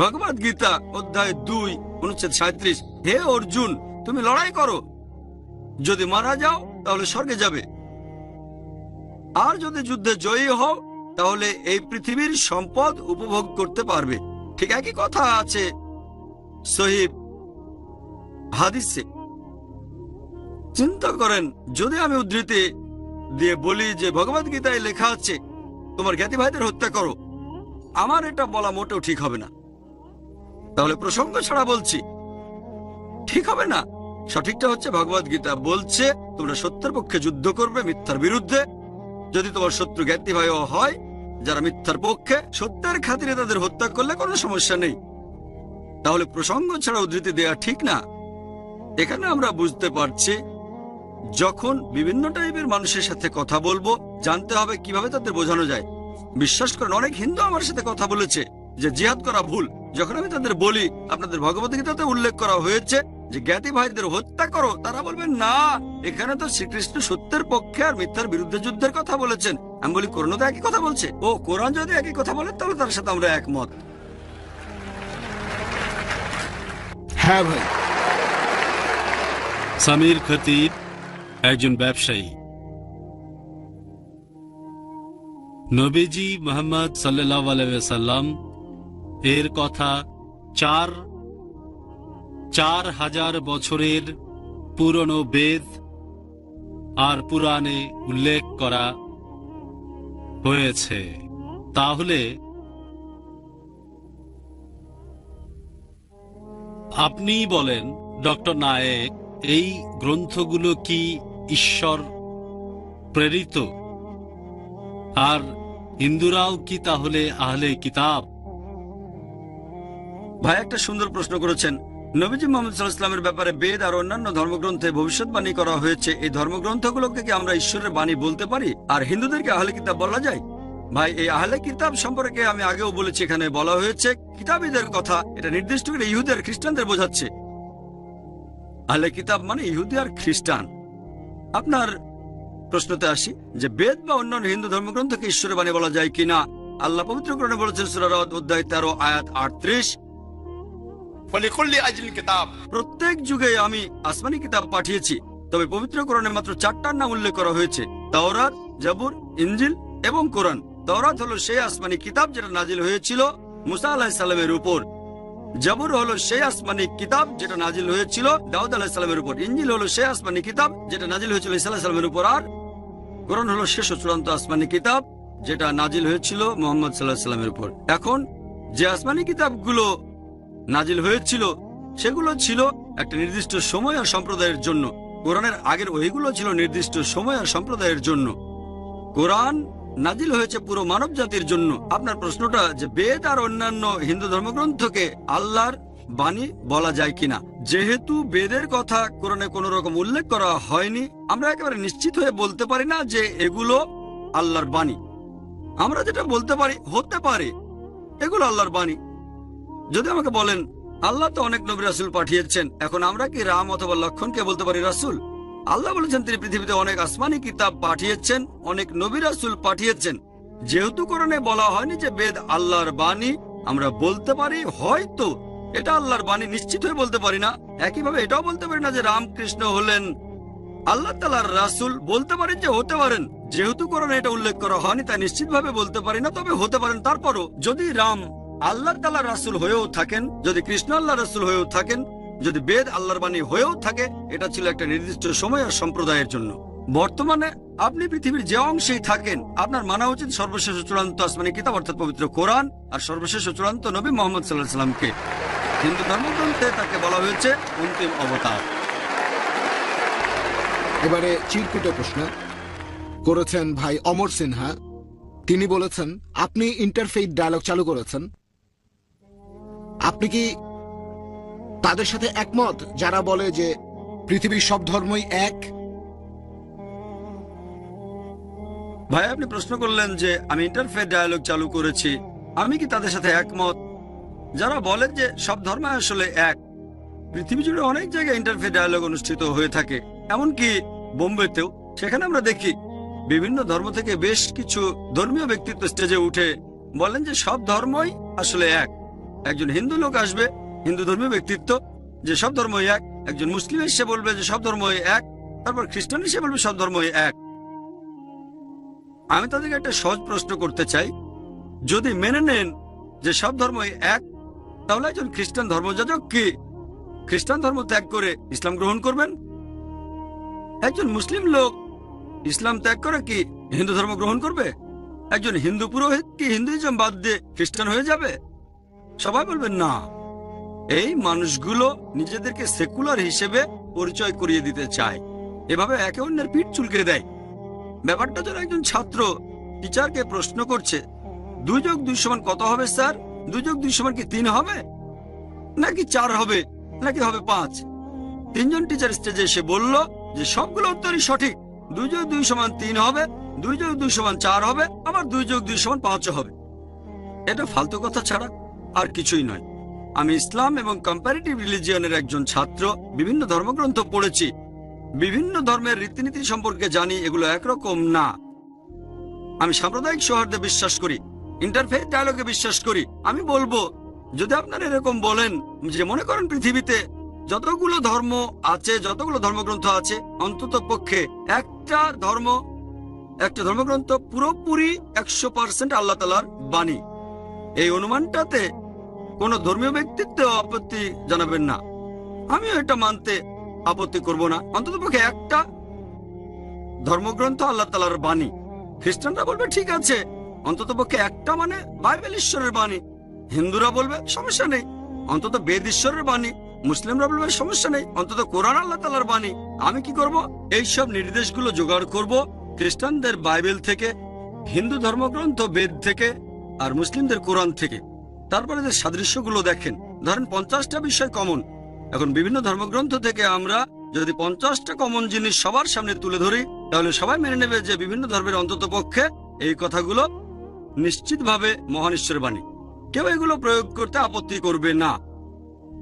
ভগবদ গীতা অধ্যায় 2, অনুচ্ছেদ 37, হে অর্জুন, তুমি লড়াই করো, যদি মারা যাও তাহলে স্বর্গে যাবে, আর যদি যুদ্ধে জয়ী হও তাহলে এই পৃথিবীর সম্পদ উপভোগ করতে পারবে। ঠিক একই কথা আছে সহিহ হাদিসে। চিন্তা করেন, যদি আমি উদ্ধৃতি দিয়ে বলি যে ভগবদ গীতায় লেখা আছে তোমার জ্ঞাতি ভাইদের হত্যা করো, আমার এটা বলা মোটেও ঠিক হবে না। তাহলে প্রসঙ্গ ছাড়া বলছি, ঠিক হবে না। সঠিকটা হচ্ছে ভগবদ গীতা বলছে তোমরা সত্যের পক্ষে যুদ্ধ করবে, মিথ্যার বিরুদ্ধে। যদি তোমার শত্রু জ্ঞাতি ভাইও হয় যারা মিথ্যার পক্ষে, সত্যের খাতিরে তাদের হত্যা করলে কোনো সমস্যা নেই। তাহলে প্রসঙ্গ ছাড়া উদ্ধৃতি দেওয়া ঠিক না। এখানে আমরা বুঝতে পারছি যখন বিভিন্ন টাইপের মানুষের সাথে কথা বলবো, জানতে হবে কিভাবে তাদের বোঝানো যায়। বিশ্বাস করেন, অনেক হিন্দু আমার সাথে কথা বলেছে যে জিহাদ করা ভুল। যখন আমি তাদের বলি আপনাদের ভগবদ্গীতাতে উল্লেখ করা হয়েছে যে জ্ঞাতি ভাইদের হত্যা করো, তারা বলবেন না, এখানে তো শ্রীকৃষ্ণ সত্যের পক্ষে আর মিথ্যার বিরুদ্ধে যুদ্ধের কথা বলেছেন। আমি বলি কোরআন তো একই কথা বলছে। ও, কোরআন যদি একই কথা বলে তাহলে তার সাথে আমরা একমত। হ্যাঁ ভাই। সামির খতিব একজন ব্যবসায়ী। নবীজি মুহাম্মদ সাল্লাল্লাহু আলাইহি ওয়াসাল্লাম এর কথা 4000 বছরের পুরনো বেদ আর পুরাণে উল্লেখ করা হয়েছে। তাহলে আপনি বলেন ডক্টর নায়েক, এই গ্রন্থগুলো কি ঈশ্বর প্রেরিত? আর হিন্দুরাও কি তাহলে আহলে কিতাব? ভাই একটা সুন্দর প্রশ্ন করেছেন। নবীজি মুহাম্মদ সাল্লাল্লাহু আলাইহি ওয়াসাল্লামের ব্যাপারে বেদ আর অন্যান্য ধর্মগ্রন্থে ভবিষ্যৎবাণী করা হয়েছে। এই ধর্মগ্রন্থগুলোকে কি আমরা ঈশ্বরের বাণী বলতে পারি? আর হিন্দুদেরকে আহলে কিতাব বলা যায়? ভাই, এই আহলে কিতাব সম্পর্কে আমি আগেও বলেছি, এখানে বলা হয়েছে কিতাবীদের কথা। এটা নির্দিষ্ট করে ইহুদি আর খ্রিস্টানদের বোঝাচ্ছে। আহলে কিতাব মানে ইহুদি আর খ্রিস্টান। আপনার প্রশ্নতে আসি যে বেদ বা অন্যান্য হিন্দু ধর্মগ্রন্থকে ঈশ্বরের বাণী বলা যায় কিনা। আল্লাহ পবিত্র কোরআনে বলেছেন সূরা রাদ অধ্যায় 13 আয়াত 38, প্রত্যেক যুগে আমি আসমানি কিতাব পাঠিয়েছি, তবে পবিত্র কোরআনে মাত্র 4টার নাম উল্লেখ করা হয়েছে, তাওরাত, জাবুর, ইনজিল এবং কোরআন। তাওরাত হলো সেই আসমানি কিতাব যেটা নাজিল হয়েছিল মুসা আলাইহিস সালামের উপর। জাবুর হলো সেই আসমানি কিতাব যেটা নাজিল হয়েছিল দাউদ আলাইহিস সালামের উপর। ইনজিল হলো সেই আসমানি কিতাব যেটা নাজিল হয়েছিল ঈসা আলাইহিস সালামের উপর। আর কোরআন হলো শেষ ও চূড়ান্ত আসমানি কিতাব যেটা নাজিল হয়েছিল মুহাম্মদ সাল্লাল্লাহু আলাইহি সাল্লামের উপর। এখন যে আসমানি কিতাবগুলো নাজিল হয়েছিল সেগুলো ছিল একটা নির্দিষ্ট সময় আর সম্প্রদায়ের জন্য। কোরআনের আগের ওইগুলো ছিল নির্দিষ্ট সময় আর সম্প্রদায়ের জন্য। কোরআন নাজিল হয়েছে পুরো মানব জাতির জন্য। আপনার প্রশ্নটা যে বেদ আর অন্যান্য হিন্দু ধর্মগ্রন্থকে আল্লাহর বাণী বলা যায় কিনা, যেহেতু বেদের কথা কোরআনে কোনো রকম উল্লেখ করা হয়নি, আমরা একেবারে নিশ্চিত হয়ে বলতে পারি না যে এগুলো আল্লাহর বাণী। আমরা যেটা বলতে পারি, হতে পারে এগুলো আল্লাহর বাণী। যদি আমাকে বলেন আল্লাহ তো অনেক নবী রাসূল পাঠিয়েছেন, এখন আমরা কি রাম অথবা লক্ষণকে বলতে পারি রাসূল? আল্লাহ বলেছেন তিনি পৃথিবীতে অনেক আসমানি কিতাব পাঠিয়েছেন, অনেক নবী রাসূল পাঠিয়েছেন। যেহেতু কোরআনে বলা হয়নি যে বেদ আল্লাহর বাণী, আমরা বলতে পারি হয়তো এটা আল্লাহর বাণী, নিশ্চিত হয়ে বলতে পারি না। একইভাবে এটাও বলতে পারি না যে রামকৃষ্ণ হলেন আল্লাহ তাআলার রাসূল, বলতে পারি যে হতে পারেন। যেহেতু কোরআনে এটা উল্লেখ করা হয়নি তাই নিশ্চিতভাবে বলতে পারি না, তবে হতে পারেন। তারপরও যদি রাম আল্লাহ তাআলার রাসূল হয়েও থাকেন, যদি কৃষ্ণ আল্লাহর রাসূল হয়েও থাকেন, যদি বেদ আল্লাহর বাণী হয়েও থাকে, এটা ছিল একটা নির্দিষ্ট সময় আর সম্প্রদায়ের জন্য। বর্তমানে আপনি পৃথিবীর যে অংশেই থাকেন, আপনার মানা উচিত সর্বশেষ ও চূড়ান্ত আসমানি কিতাব অর্থাৎ পবিত্র কোরআন আর সর্বশেষ ও চূড়ান্ত নবী মুহাম্মদ সাল্লাল্লাহু আলাইহি সাল্লামকে। হিন্দু ধর্মগ্রন্থে তাকে বলা হয়েছে অন্তিম অবতার। এবারে চিরকুট প্রশ্ন করেছেন ভাই অমর সিনহা। তিনি বলেছেন, আপনি ইন্টারফেইথ ডায়ালগ চালু করেছেন, আপনি কি তাদের সাথে একমত যারা বলে যে পৃথিবীর সব ধর্মই এক? ভাই, আপনি প্রশ্ন করলেন যে আমি ইন্টারফেথ ডায়ালগ চালু করেছি, আমি কি তাদের সাথে একমত যারা বলেন যে সব ধর্ম আসলে এক? পৃথিবী জুড়ে অনেক জায়গায় ইন্টারফেথ ডায়ালগ অনুষ্ঠিত হয়ে থাকে, এমনকি বোম্বেতেও। সেখানে আমরা দেখি বিভিন্ন ধর্ম থেকে বেশ কিছু ধর্মীয় ব্যক্তিত্ব স্টেজে উঠে বলেন যে সব ধর্মই আসলে এক। একজন হিন্দু লোক আসবে, হিন্দু ধর্মীয় ব্যক্তিত্ব, যে সব ধর্মই এক। একজন মুসলিম এসে বলবে যে সব ধর্মই এক। তারপর খ্রিস্টান এসে বলবে সব ধর্মই এক। আমি তাদেরকে একটা সহজ প্রশ্ন করতে চাই, যদি মেনে নেন যে সব ধর্মই এক, তাহলে একজন খ্রিস্টান ধর্মযাজক কি খ্রিস্টান ধর্ম ত্যাগ করে ইসলাম গ্রহণ করবেন? একজন মুসলিম লোক ইসলাম ত্যাগ করে কি হিন্দু ধর্ম গ্রহণ করবে? একজন হিন্দু পুরোহিত কি হিন্দুইজম বাদ দিয়ে খ্রিস্টান হয়ে যাবে? সবাই বলবেন না। এই মানুষগুলো নিজেদেরকে সেকুলার হিসেবে পরিচয় করিয়ে দিতে চায়, এভাবে একে অন্যের পিঠ চুলকে দেয়। ব্যাপারটা যেন একজন ছাত্র টিচারকে প্রশ্ন করছে 2 যোগ 2 সমান কত হবে স্যার? 2 যোগ 2 সমান কি 3 হবে, নাকি 4 হবে, নাকি হবে 5? 3 জন টিচার স্টেজে এসে বলল যে সবগুলো উত্তরই সঠিক। 2 যোগ 2 সমান 3 হবে, 2 যোগ 2 সমান 4 হবে, আবার 2 যোগ 2 সমান 5 হবে। এটা ফালতু কথা ছাড়া আর কিছুই নয়। আমি ইসলাম এবং কম্পারেটিভ রিলিজিয়নের একজন ছাত্র, বিভিন্ন ধর্মগ্রন্থ পড়েছি, বিভিন্ন ধর্মের রীতিনীতি সম্পর্কে জানি, এগুলো একরকম না। আমি সাম্প্রদায়িক সৌহার্দ্যে বিশ্বাস করি, ইন্টারফেথ ডায়ালগে বিশ্বাস করি। আমি বলবো, যদি আপনারা এরকম বলেন যে মনে করেন পৃথিবীতে যতগুলো ধর্ম আছে, যতগুলো ধর্মগ্রন্থ আছে, অন্তত পক্ষে একটা ধর্মগ্রন্থ পুরোপুরি 100% আল্লাহ তাআলার বাণী, এই অনুমানটাতে কোন ধর্মীয় ব্যক্তিত্ব আপত্তি জানাবেন না। আমিও এটা মানতে আপত্তি করব না। অন্ততপক্ষে একটা ধর্মগ্রন্থ আল্লাহ তাআলার বাণী। খ্রিস্টানরা বলবে ঠিক আছে, অন্ততপক্ষে একটা মানে বাইবেল ঈশ্বরের বাণী। হিন্দুরা বলবে সমস্যা নেই, অন্তত বেদ ঈশ্বরের বাণী। মুসলিমরা বলবে সমস্যা নেই, অন্তত কোরআন আল্লাহ তাআলার বাণী। আমি কি করব? এইসব নির্দেশগুলো জোগাড় করব খ্রিস্টানদের বাইবেল থেকে, হিন্দু ধর্মগ্রন্থ বেদ থেকে, আর মুসলিমদের কোরআন থেকে। তারপরে যে সাদৃশ্যগুলো দেখেন, ধরেন 50টা বিষয় কমন। এখন বিভিন্ন ধর্মগ্রন্থ থেকে আমরা যদি 50টা কমন জিনিস সবার সামনে তুলে ধরি, তাহলে সবাই মেনে নেবে যে বিভিন্ন ধর্মের অন্তত পক্ষে এই কথাগুলো নিশ্চিতভাবে মহান ঈশ্বরের বাণী। কেউ এগুলো প্রয়োগ করতে আপত্তি করবে না,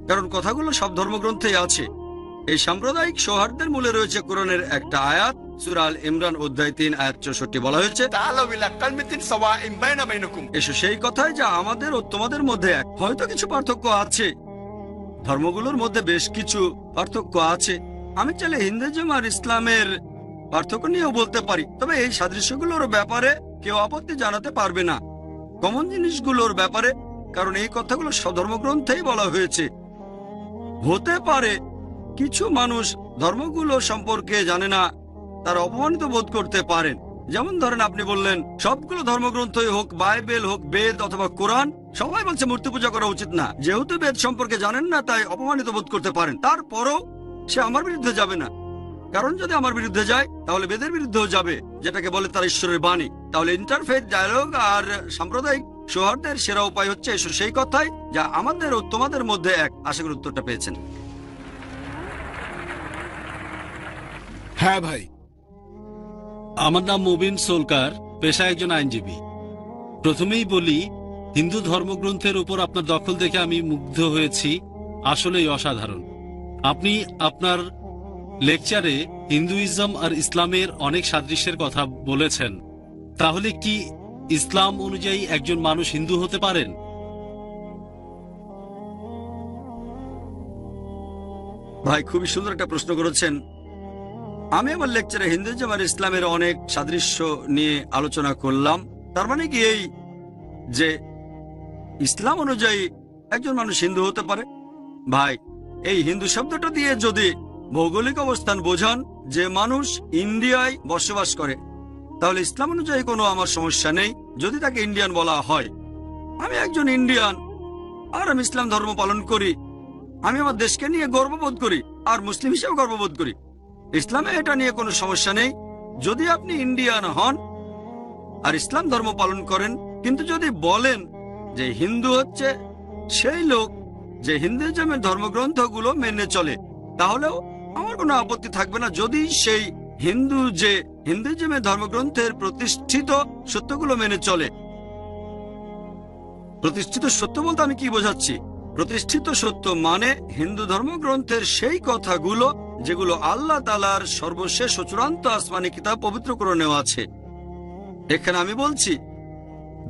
কারণ কথাগুলো সব ধর্মগ্রন্থেই আছে। এই সাম্প্রদায়িক সৌহার্দ্যের মূলে রয়েছে কোরআনের একটা আয়াত, সূরা আল ইমরান অধ্যায় 3 আয়াত 64 বলা হয়েছে, এসো সেই কথায় যা আমাদের ও তোমাদের মধ্যে এক। হয়তো কিছু পার্থক্য আছে, ধর্মগুলোর মধ্যে বেশ কিছু পার্থক্য আছে। আমি চাইলে হিন্দুইজম আর ইসলামের পার্থক্য নিয়েও বলতে পারি, তবে এই সাদৃশ্যগুলোর ব্যাপারে কেউ আপত্তি জানাতে পারবে না, কমন জিনিসগুলোর ব্যাপারে, কারণ এই কথাগুলো সব ধর্মগ্রন্থেই বলা হয়েছে। হতে পারে কিছু মানুষ ধর্মগুলো সম্পর্কে জানে না, তারা অপমানিত বোধ করতে পারেন। যেমন ধরেন আপনি বললেন সবগুলো ধর্মগ্রন্থই হোক, বাইবেল হোক, বেদ অথবা কোরআন, সবাই বলছে মূর্তি পূজা করা উচিত না। যেহেতু বেদ সম্পর্কে জানেন না তাই অপমানিত বোধ করতে পারেন। তারপরও সে আমার বিরুদ্ধে যাবে না, কারণ যদি আমার বিরুদ্ধে যায় তাহলে বেদের বিরুদ্ধেও যাবে, যেটাকে বলে তার ঈশ্বরের বাণী। তাহলে ইন্টারফেথ ডায়ালগ আর সাম্প্রদায়িক সৌহার্দ্যের সেরা উপায় হচ্ছে এসো সেই কথাই যা আমাদের ও তোমাদের মধ্যে এক। আশা করি উত্তরটা পেয়েছেন। হ্যাঁ ভাই। আমার নাম মুবিন সোলকার, পেশায় একজন আইনজীবী। প্রথমেই বলি, হিন্দু ধর্মগ্রন্থের উপর আপনার দখল দেখে আমি মুগ্ধ হয়েছি, আসলেই অসাধারণ। আপনি আপনার লেকচারে হিন্দুইজম আর ইসলামের অনেক সাদৃশ্যের কথা বলেছেন। তাহলে কি ইসলাম অনুযায়ী একজন মানুষ হিন্দু হতে পারেন? ভাই খুবই সুন্দর একটা প্রশ্ন করেছেন। আমি আমার লেকচারে হিন্দুইজম আর ইসলামের অনেক সাদৃশ্য নিয়ে আলোচনা করলাম। তার মানে কি এই যে ইসলাম অনুযায়ী একজন মানুষ হিন্দু হতে পারে? ভাই, এই হিন্দু শব্দটা দিয়ে যদি ভৌগোলিক অবস্থান বোঝান যে মানুষ ইন্ডিয়ায় বসবাস করে, তাহলে ইসলাম অনুযায়ী কোনো আমার সমস্যা নেই যদি তাকে ইন্ডিয়ান বলা হয়। আমি একজন ইন্ডিয়ান আর আমি ইসলাম ধর্ম পালন করি, আমি আমার দেশকে নিয়ে গর্ববোধ করি আর মুসলিম হিসেবে গর্ববোধ করি। ইসলামে এটা নিয়ে কোনো সমস্যা নেই যদি আপনি ইন্ডিয়ান হন আর ইসলাম ধর্ম পালন করেন। কিন্তু যদি বলেন যে হিন্দু হচ্ছে সেই লোক যে হিন্দুইজমের ধর্মগ্রন্থগুলো মেনে চলে, তাহলেও আমার কোনো আপত্তি থাকবে না যদি সেই হিন্দু যে হিন্দুইজমের ধর্মগ্রন্থের প্রতিষ্ঠিত সত্যগুলো মেনে চলে। প্রতিষ্ঠিত সত্য বলতে আমি কি বোঝাচ্ছি? প্রতিষ্ঠিত সত্য মানে হিন্দু ধর্মগ্রন্থের সেই কথাগুলো যেগুলো আল্লাহ তাআলার সর্বশেষ ও চূড়ান্ত আসমানি কিতাব পবিত্রকরণেও আছে। এখানে আমি বলছি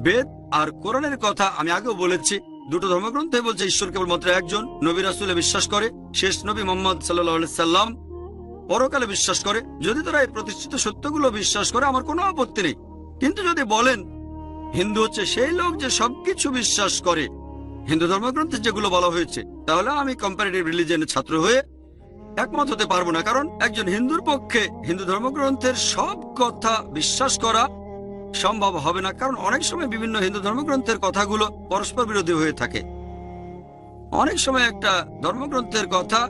বেদ আর কোরআনের কথা। আমি আগেও বলেছি দুটো ধর্মগ্রন্থে বলছে ঈশ্বর কেবলমাত্র একজন, নবী রাসূলে বিশ্বাস করে, শেষ নবী মুহাম্মদ সাল্লাল্লাহু আলাইহি সাল্লাম পরকালে বিশ্বাস করে। যদি তারা এই প্রতিষ্ঠিত সত্যগুলো বিশ্বাস করে আমার কোনো আপত্তি নেই। কিন্তু যদি বলেন হিন্দু হচ্ছে সেই লোক যে সবকিছু বিশ্বাস করে হিন্দু ধর্মগ্রন্থে যেগুলো বলা হয়েছে, তাহলে আমি কম্পারেটিভ রিলিজিয়নের ছাত্র হয়ে একমত হতে পারবো না। কারণ একজন হিন্দুর পক্ষে হিন্দু ধর্মগ্রন্থের সব কথা বিশ্বাস করা সম্ভব হবে না। কারণ অনেক সময় বিভিন্ন হিন্দু ধর্মগ্রন্থের কথাগুলো পরস্পর বিরোধী হয়ে থাকে। অনেক সময় একটা ধর্মগ্রন্থের কথা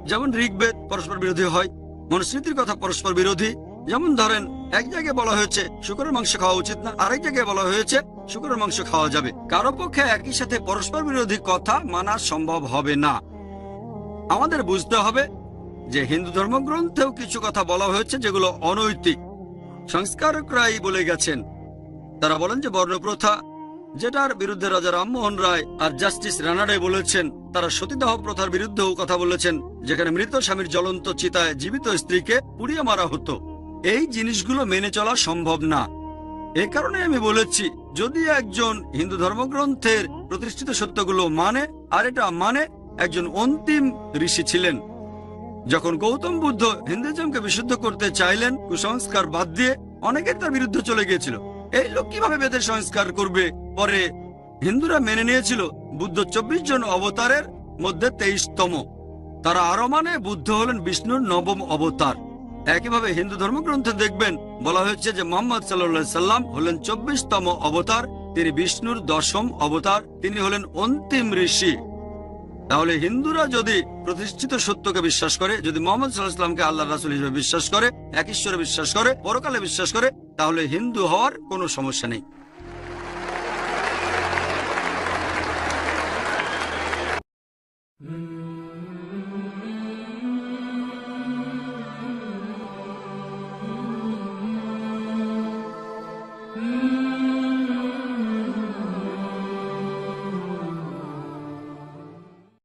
যেমন ঋগ্বেদ পরস্পর বিরোধী হয়, মনুস্মৃতির কথা পরস্পর বিরোধী। যেমন ধরেন এক জায়গায় বলা হয়েছে শুকরের মাংস খাওয়া উচিত না, আরেক জায়গায় বলা হয়েছে শুকরের মাংস খাওয়া যাবে। কারো পক্ষে একই সাথে পরস্পর বিরোধী কথা মানা সম্ভব হবে না। আমাদের বুঝতে হবে যে হিন্দু ধর্মগ্রন্থেও কিছু কথা বলা হয়েছে যেগুলো অনৈতিক। সংস্কারকরাই বলে গেছেন, তারা বলেন যে বর্ণপ্রথা, যেটার বিরুদ্ধে রাজা রামমোহন রায় আর জাস্টিস রানাডে বলেছেন। তারা সতীদাহ প্রথার বিরুদ্ধেও কথা বলেছেন, যেখানে মৃত স্বামীর জ্বলন্ত চিতায় জীবিত স্ত্রীকে পুড়িয়ে মারা হতো। এই জিনিসগুলো মেনে চলা সম্ভব না। এ কারণে আমি বলেছি যদি একজন হিন্দু ধর্মগ্রন্থের প্রতিষ্ঠিত সত্যগুলো মানে, আর এটা মানে একজন অন্তিম ঋষি ছিলেন। যখন গৌতম বুদ্ধ হিন্দুইজমকে বিশুদ্ধ করতে চাইলেন কুসংস্কার বাদ দিয়ে, অনেকের তার বিরুদ্ধে চলে গিয়েছিল। এই লোক কিভাবে বেদের সংস্কার করবে? পরে হিন্দুরা মেনে নিয়েছিল বুদ্ধ 24 জন অবতারের মধ্যে 23তম। তারা আরো মানে বুদ্ধ হলেন বিষ্ণুর 9ম অবতার। একইভাবে হিন্দু ধর্মগ্রন্থে দেখবেন বলা হয়েছে যে মুহাম্মদ সাল্লাল্লাহু আলাইহি সাল্লাম হলেন 24তম অবতার, তিনি বিষ্ণুর 10ম অবতার, তিনি হলেন অন্তিম ঋষি। তাহলে হিন্দুরা যদি প্রতিষ্ঠিত সত্যকে বিশ্বাস করে, যদি মুহাম্মদ সাল্লাল্লাহু আলাইহি সাল্লামকে আল্লাহর রাসূল হিসেবে বিশ্বাস করে, এক ঈশ্বরে বিশ্বাস করে, পরকালে বিশ্বাস করে, তাহলে হিন্দু হওয়ার কোনো সমস্যা নেই।